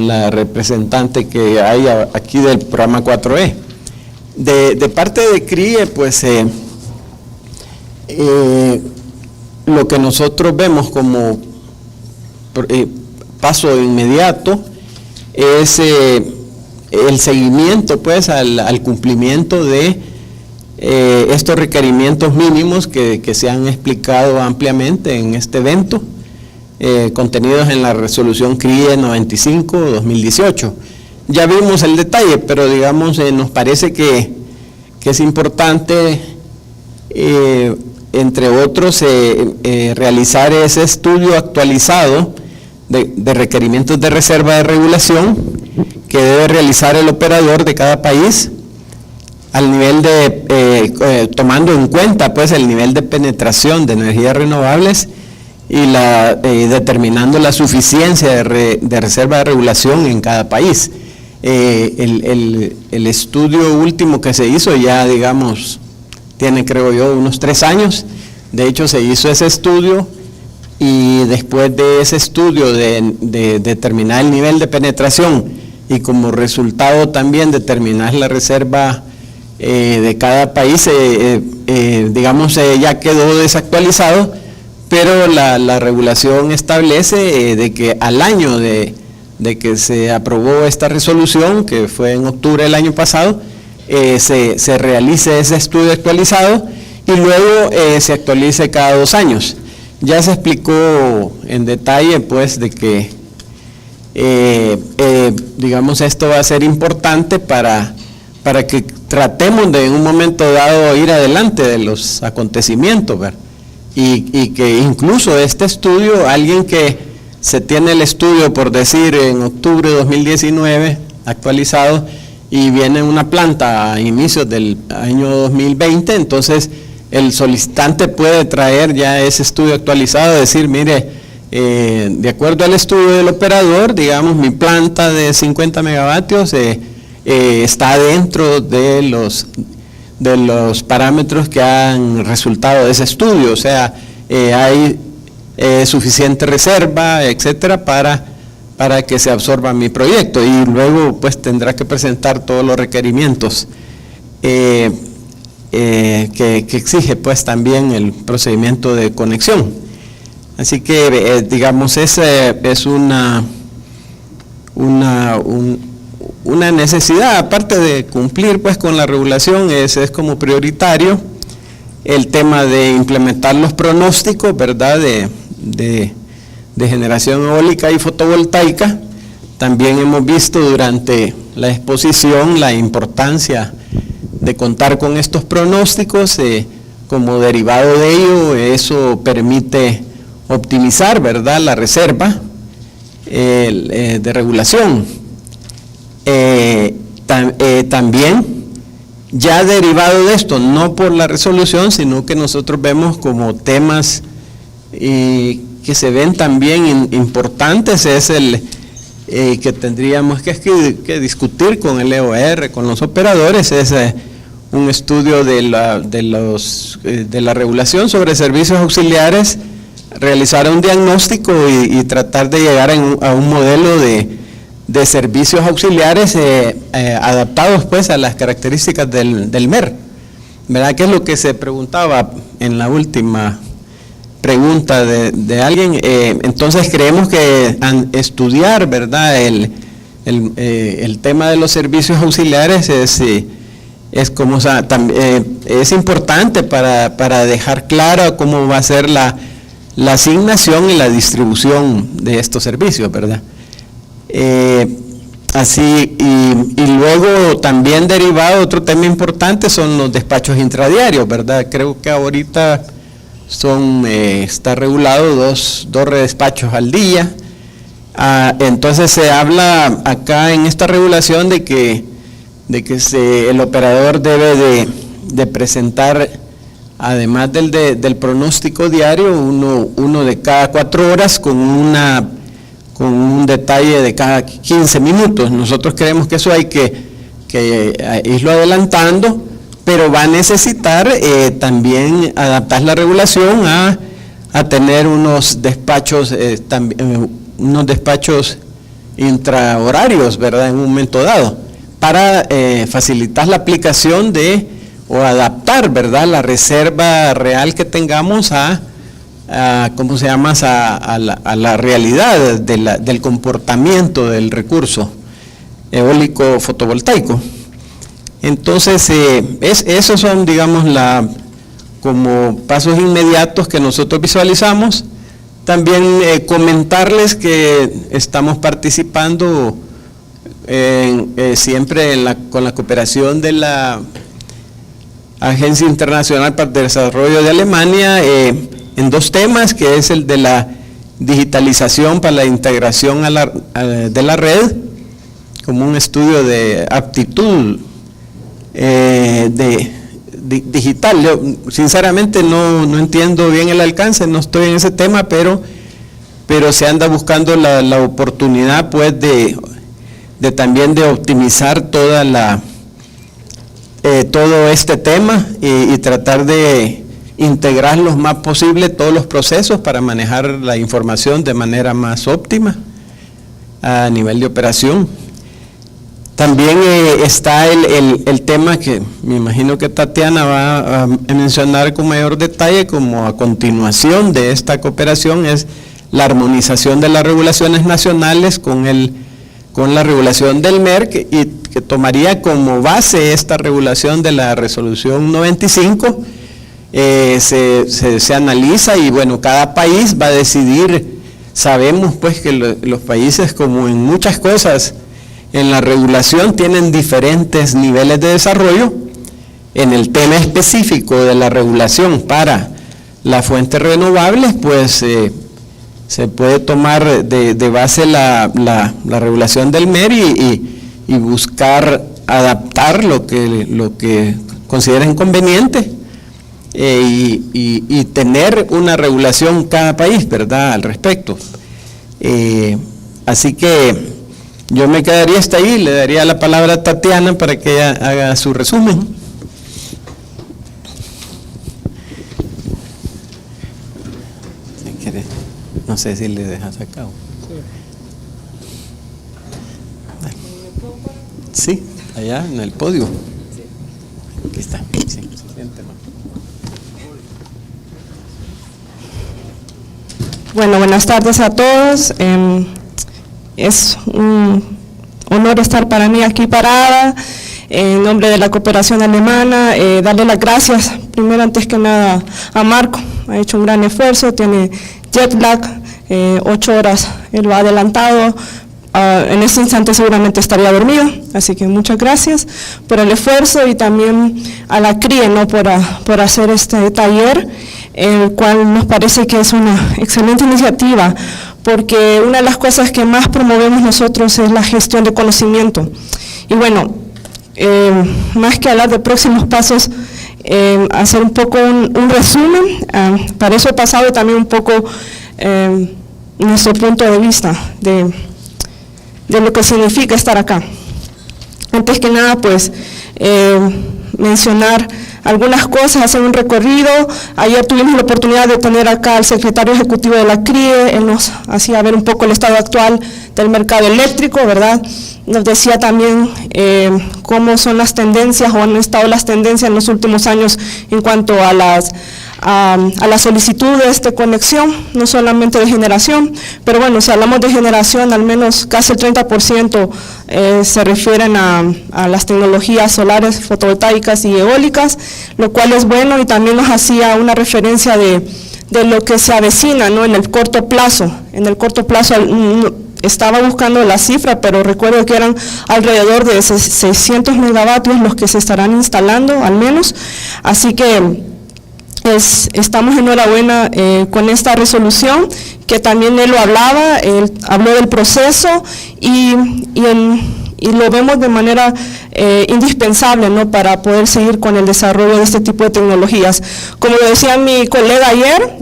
[SPEAKER 2] la representante que hay aquí del programa 4E. De parte de CRIE, pues lo que nosotros vemos como paso inmediato es el seguimiento pues al cumplimiento de estos requerimientos mínimos que se han explicado ampliamente en este evento, contenidos en la resolución CRIE 95-2018. Ya vimos el detalle, pero digamos nos parece que es importante, entre otros, realizar ese estudio actualizado de requerimientos de reserva de regulación que debe realizar el operador de cada país al nivel tomando en cuenta pues el nivel de penetración de energías renovables determinando la suficiencia de reserva de regulación en cada país. El estudio último que se hizo ya, digamos, tiene, creo yo, unos 3 años. De hecho, se hizo ese estudio y después de ese estudio de determinar el nivel de penetración y como resultado también determinar la reserva de cada país, digamos, ya quedó desactualizado, pero la regulación establece de que al año de que se aprobó esta resolución, que fue en octubre del año pasado, se realice ese estudio actualizado y luego se actualice cada 2 años. Ya se explicó en detalle, pues, de que, digamos, esto va a ser importante para que tratemos de en un momento dado ir adelante de los acontecimientos, ¿verdad? Y que incluso este estudio, alguien que se tiene el estudio, por decir, en octubre de 2019, actualizado, y viene una planta a inicios del año 2020, entonces el solicitante puede traer ya ese estudio actualizado, decir, mire, de acuerdo al estudio del operador, digamos, mi planta de 50 megavatios está dentro de los parámetros que han resultado de ese estudio, o sea, hay suficiente reserva, etcétera, para que se absorba mi proyecto, y luego pues tendrá que presentar todos los requerimientos que exige pues también el procedimiento de conexión. Así que digamos, esa es una necesidad, aparte de cumplir pues con la regulación, es como prioritario el tema de implementar los pronósticos, ¿verdad?, de generación eólica y fotovoltaica. También hemos visto durante la exposición la importancia de contar con estos pronósticos. Como derivado de ello, eso permite optimizar, ¿verdad?, la reserva de regulación. También, ya derivado de esto, no por la resolución, sino que nosotros vemos como temas que se ven también importantes, es el que tendríamos que discutir con el EOR, con los operadores, es un estudio de la regulación sobre servicios auxiliares, realizar un diagnóstico y tratar de llegar a un modelo de servicios auxiliares adaptados pues a las características del MER, ¿verdad? Que es lo que se preguntaba en la última pregunta de alguien. Entonces creemos que estudiar, ¿verdad?, el tema de los servicios auxiliares es como, o sea, es importante para dejar clara cómo va a ser la asignación y la distribución de estos servicios, ¿verdad? Así, y luego también derivado, otro tema importante son los despachos intradiarios, ¿verdad? Creo que ahorita está regulado dos redespachos al día. Entonces se habla acá en esta regulación de que el operador debe de presentar, además del pronóstico diario, uno de cada 4 horas con un detalle de cada 15 minutos. Nosotros creemos que eso hay que irlo adelantando, pero va a necesitar también adaptar la regulación a tener unos despachos intrahorarios, ¿verdad?, en un momento dado, para facilitar la aplicación o adaptar, ¿verdad?, la reserva real que tengamos a la realidad del comportamiento del recurso eólico fotovoltaico. Entonces, esos son, digamos, como pasos inmediatos que nosotros visualizamos. También comentarles que estamos participando siempre con la cooperación de la Agencia Internacional para el Desarrollo de Alemania, en 2 temas, que es el de la digitalización para la integración de la red, como un estudio de aptitud de digital. Yo sinceramente no entiendo bien el alcance, no estoy en ese tema, pero se anda buscando la oportunidad pues de también de optimizar todo este tema y tratar de integrar lo más posible todos los procesos para manejar la información de manera más óptima a nivel de operación. También está el tema que me imagino que Tatiana va a mencionar con mayor detalle como a continuación de esta cooperación, es la armonización de las regulaciones nacionales con la regulación del MERC, y que tomaría como base esta regulación de la resolución 95. Se analiza y bueno, cada país va a decidir. Sabemos pues que los países, como en muchas cosas en la regulación, tienen diferentes niveles de desarrollo. En el tema específico de la regulación para las fuentes renovables, pues se puede tomar de base la regulación del MER y buscar adaptar lo que consideren conveniente y tener una regulación cada país, ¿verdad?, al respecto. Así que yo me quedaría hasta ahí, le daría la palabra a Tatiana para que ella haga su resumen. No sé si le dejas acá. Sí, allá en el podio. Aquí está. Sí,
[SPEAKER 5] bueno, buenas tardes a todos. Es un honor estar para mí aquí parada en nombre de la cooperación alemana, darle las gracias primero antes que nada a Marco. Ha hecho un gran esfuerzo, tiene jet lag, 8 horas él lo ha adelantado. En este instante seguramente estaría dormido, así que muchas gracias por el esfuerzo, y también a la CRIE, ¿no?, por hacer este taller, el cual nos parece que es una excelente iniciativa, porque una de las cosas que más promovemos nosotros es la gestión de conocimiento. Y bueno, más que hablar de próximos pasos, hacer un poco un resumen. Para eso he pasado también un poco nuestro punto de vista de lo que significa estar acá. Antes que nada, pues, mencionar algunas cosas, hacer un recorrido. Ayer tuvimos la oportunidad de tener acá al secretario ejecutivo de la CRIE, él nos hacía ver un poco el estado actual del mercado eléctrico, ¿verdad? Nos decía también cómo son las tendencias, o han estado las tendencias en los últimos años en cuanto a las solicitudes de conexión, no solamente de generación, pero bueno, si hablamos de generación, al menos casi el 30% se refieren a las tecnologías solares, fotovoltaicas y eólicas, lo cual es bueno, y también nos hacía una referencia de lo que se avecina, ¿no?, en el corto plazo. En el corto plazo estaba buscando la cifra, pero recuerdo que eran alrededor de 600 megavatios los que se estarán instalando al menos, así que estamos enhorabuena con esta resolución, que también él lo hablaba, él habló del proceso y lo vemos de manera indispensable, ¿no?, para poder seguir con el desarrollo de este tipo de tecnologías. Como lo decía mi colega ayer,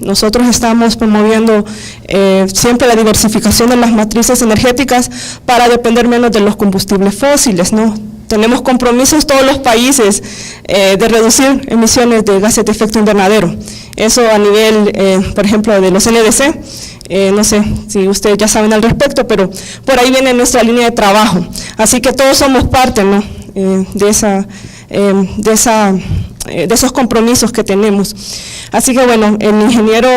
[SPEAKER 5] nosotros estamos promoviendo siempre la diversificación de las matrices energéticas para depender menos de los combustibles fósiles, ¿no? Tenemos compromisos todos los países de reducir emisiones de gases de efecto invernadero. Eso a nivel, por ejemplo, de los NDC, no sé si ustedes ya saben al respecto, pero por ahí viene nuestra línea de trabajo. Así que todos somos parte, ¿no?, de esos compromisos que tenemos. Así que bueno, el ingeniero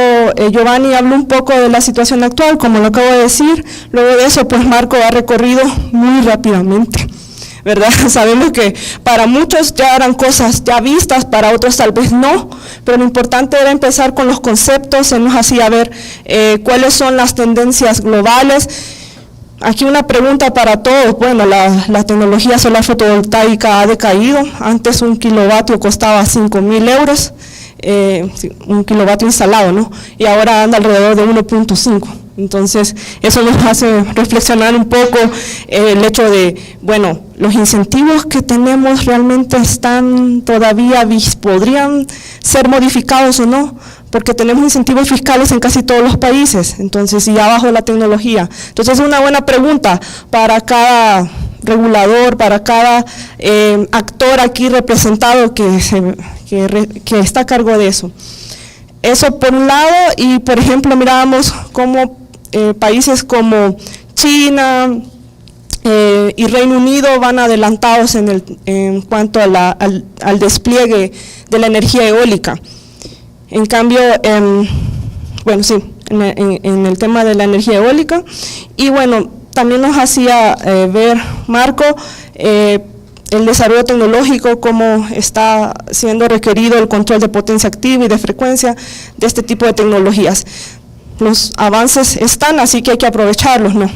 [SPEAKER 5] Giovanni habló un poco de la situación actual, como lo acabo de decir. Luego de eso, pues Marco ha recorrido muy rápidamente, ¿verdad? Sabemos que para muchos ya eran cosas ya vistas, para otros tal vez no, pero lo importante era empezar con los conceptos. Él nos hacía ver cuáles son las tendencias globales. Aquí una pregunta para todos. Bueno, la tecnología solar fotovoltaica ha decaído. Antes un kilovatio costaba 5.000 euros, un kilovatio instalado, ¿no? Y ahora anda alrededor de 1.5. Entonces, eso nos hace reflexionar un poco el hecho de, bueno, los incentivos que tenemos realmente están todavía, podrían ser modificados o no, porque tenemos incentivos fiscales en casi todos los países, entonces, y abajo la tecnología. Entonces, es una buena pregunta para cada regulador, para cada actor aquí representado que está a cargo de eso. Eso por un lado, y por ejemplo mirábamos cómo países como China y Reino Unido van adelantados en cuanto a al despliegue de la energía eólica. En cambio, bueno, sí, en el tema de la energía eólica, y bueno, también nos hacía ver, Marco, el desarrollo tecnológico, cómo está siendo requerido el control de potencia activa y de frecuencia de este tipo de tecnologías. Los avances están, así que hay que aprovecharlos, ¿no?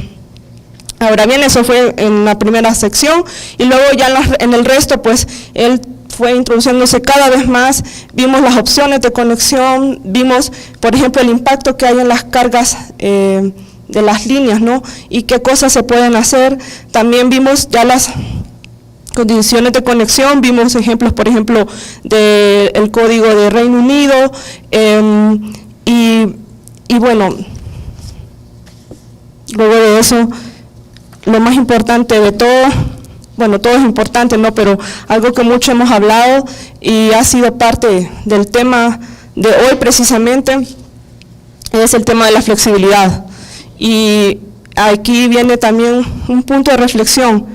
[SPEAKER 5] Ahora bien, eso fue en la primera sección, y luego ya en el resto, pues, él fue introduciéndose cada vez más, vimos las opciones de conexión, vimos, por ejemplo, el impacto que hay en las cargas de las líneas, ¿no? Y qué cosas se pueden hacer. También vimos ya las condiciones de conexión, vimos ejemplos, por ejemplo, del código de Reino Unido, y bueno, luego de eso, lo más importante de todo, bueno, todo es importante, ¿no? Pero algo que mucho hemos hablado y ha sido parte del tema de hoy precisamente, es el tema de la flexibilidad. Y aquí viene también un punto de reflexión.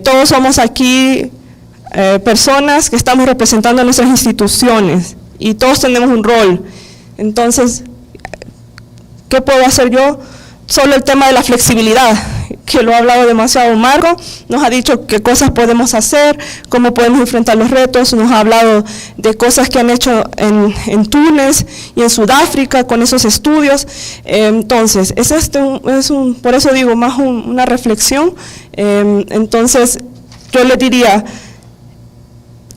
[SPEAKER 5] Todos somos aquí personas que estamos representando a nuestras instituciones y todos tenemos un rol. Entonces, ¿qué puedo hacer yo? Solo el tema de la flexibilidad, que lo ha hablado demasiado Marco, nos ha dicho qué cosas podemos hacer, cómo podemos enfrentar los retos, nos ha hablado de cosas que han hecho en Túnez y en Sudáfrica con esos estudios. Entonces, por eso digo, más una reflexión. Entonces, yo le diría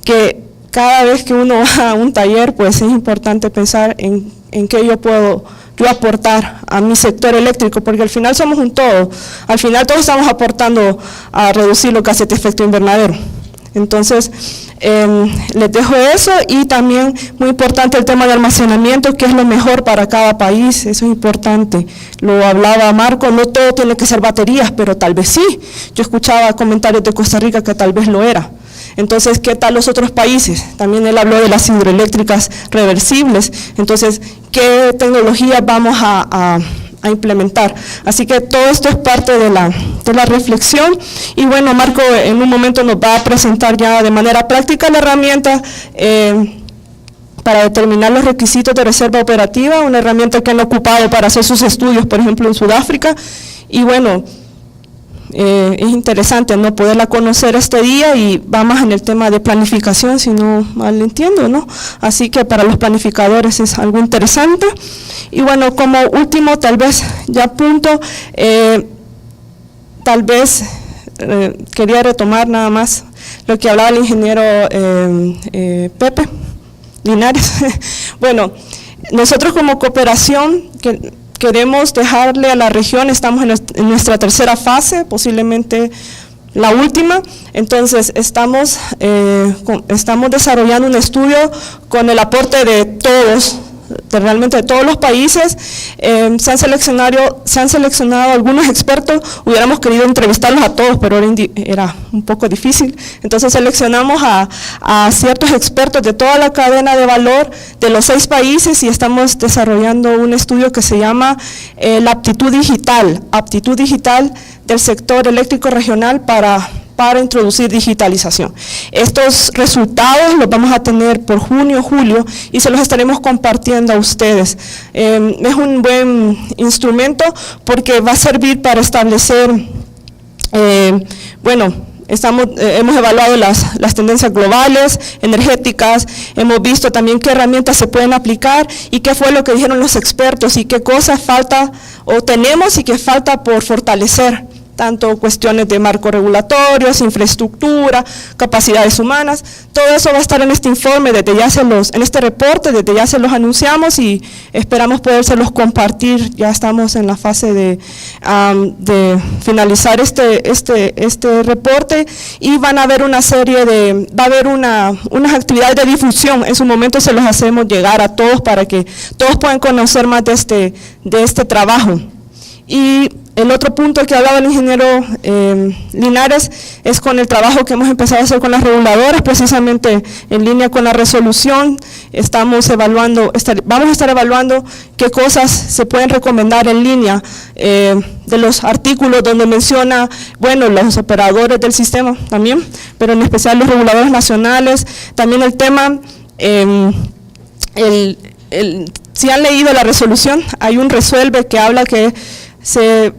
[SPEAKER 5] que cada vez que uno va a un taller, pues es importante pensar en qué yo puedo aportar a mi sector eléctrico, porque al final somos un todo, al final todos estamos aportando a reducir lo que hace este efecto invernadero. Entonces, les dejo eso, y también muy importante el tema de almacenamiento, que es lo mejor para cada país, eso es importante. Lo hablaba Marco, no todo tiene que ser baterías, pero tal vez sí. Yo escuchaba comentarios de Costa Rica que tal vez lo era. Entonces, ¿qué tal los otros países? También él habló de las hidroeléctricas reversibles. Entonces, ¿qué tecnologías vamos a implementar? Así que todo esto es parte de la reflexión. Y bueno, Marco en un momento nos va a presentar ya de manera práctica la herramienta para determinar los requisitos de reserva operativa, una herramienta que han ocupado para hacer sus estudios, por ejemplo, en Sudáfrica. Y bueno, es interesante, ¿no?, poderla conocer este día, y va más en el tema de planificación, si no mal entiendo, ¿no? Así que para los planificadores es algo interesante. Y bueno, como último, tal vez ya punto, tal vez quería retomar nada más lo que hablaba el ingeniero Pepe Linares. Bueno, nosotros como cooperación queremos dejarle a la región, estamos en nuestra tercera fase, posiblemente la última. Entonces estamos desarrollando un estudio con el aporte de todos, realmente de todos los países. Se han seleccionado algunos expertos, hubiéramos querido entrevistarlos a todos, pero era un poco difícil. Entonces seleccionamos a ciertos expertos de toda la cadena de valor de los 6 países, y estamos desarrollando un estudio que se llama la aptitud digital del sector eléctrico regional para introducir digitalización. Estos resultados los vamos a tener por junio, julio, y se los estaremos compartiendo a ustedes. Es un buen instrumento porque va a servir para establecer, hemos evaluado las tendencias globales, energéticas, hemos visto también qué herramientas se pueden aplicar y qué fue lo que dijeron los expertos y qué cosas falta o tenemos y qué falta por fortalecer tanto cuestiones de marco regulatorios, infraestructura, capacidades humanas. Todo eso va a estar en este informe, en este reporte, desde ya se los anunciamos y esperamos podérselos compartir. Ya estamos en la fase de finalizar este reporte y van a haber unas actividades de difusión. En su momento se los hacemos llegar a todos para que todos puedan conocer más de este trabajo. Y el otro punto que hablaba el ingeniero Linares es con el trabajo que hemos empezado a hacer con las reguladoras, precisamente en línea con la resolución. Vamos a estar evaluando qué cosas se pueden recomendar en línea de los artículos donde menciona, bueno, los operadores del sistema también, pero en especial los reguladores nacionales. También el tema, si han leído la resolución, hay un resuelve que habla que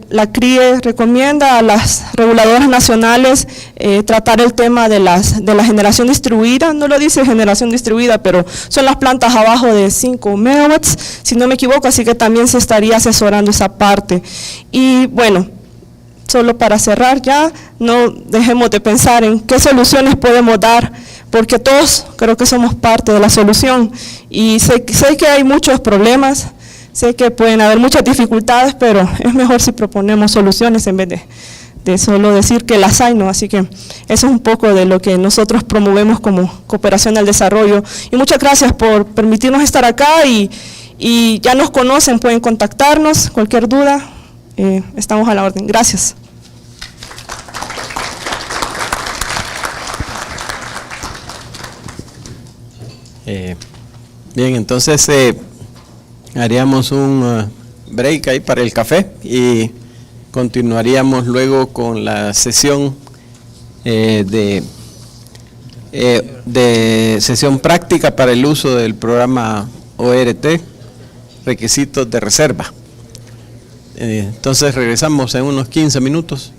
[SPEAKER 5] la CRIE recomienda a las reguladoras nacionales tratar el tema de la generación distribuida. No lo dice generación distribuida, pero son las plantas abajo de 5 megawatts, si no me equivoco, así que también se estaría asesorando esa parte. Y bueno, solo para cerrar ya, no dejemos de pensar en qué soluciones podemos dar, porque todos creo que somos parte de la solución, y sé que hay muchos problemas. Sé que pueden haber muchas dificultades, pero es mejor si proponemos soluciones en vez de solo decir que las hay, ¿no? Así que eso es un poco de lo que nosotros promovemos como cooperación al desarrollo. Y muchas gracias por permitirnos estar acá y ya nos conocen, pueden contactarnos, cualquier duda, estamos a la orden. Gracias.
[SPEAKER 2] Bien, entonces haríamos un break ahí para el café y continuaríamos luego con la sesión de sesión práctica para el uso del programa ORT, requisitos de reserva. Entonces regresamos en unos 15 minutos.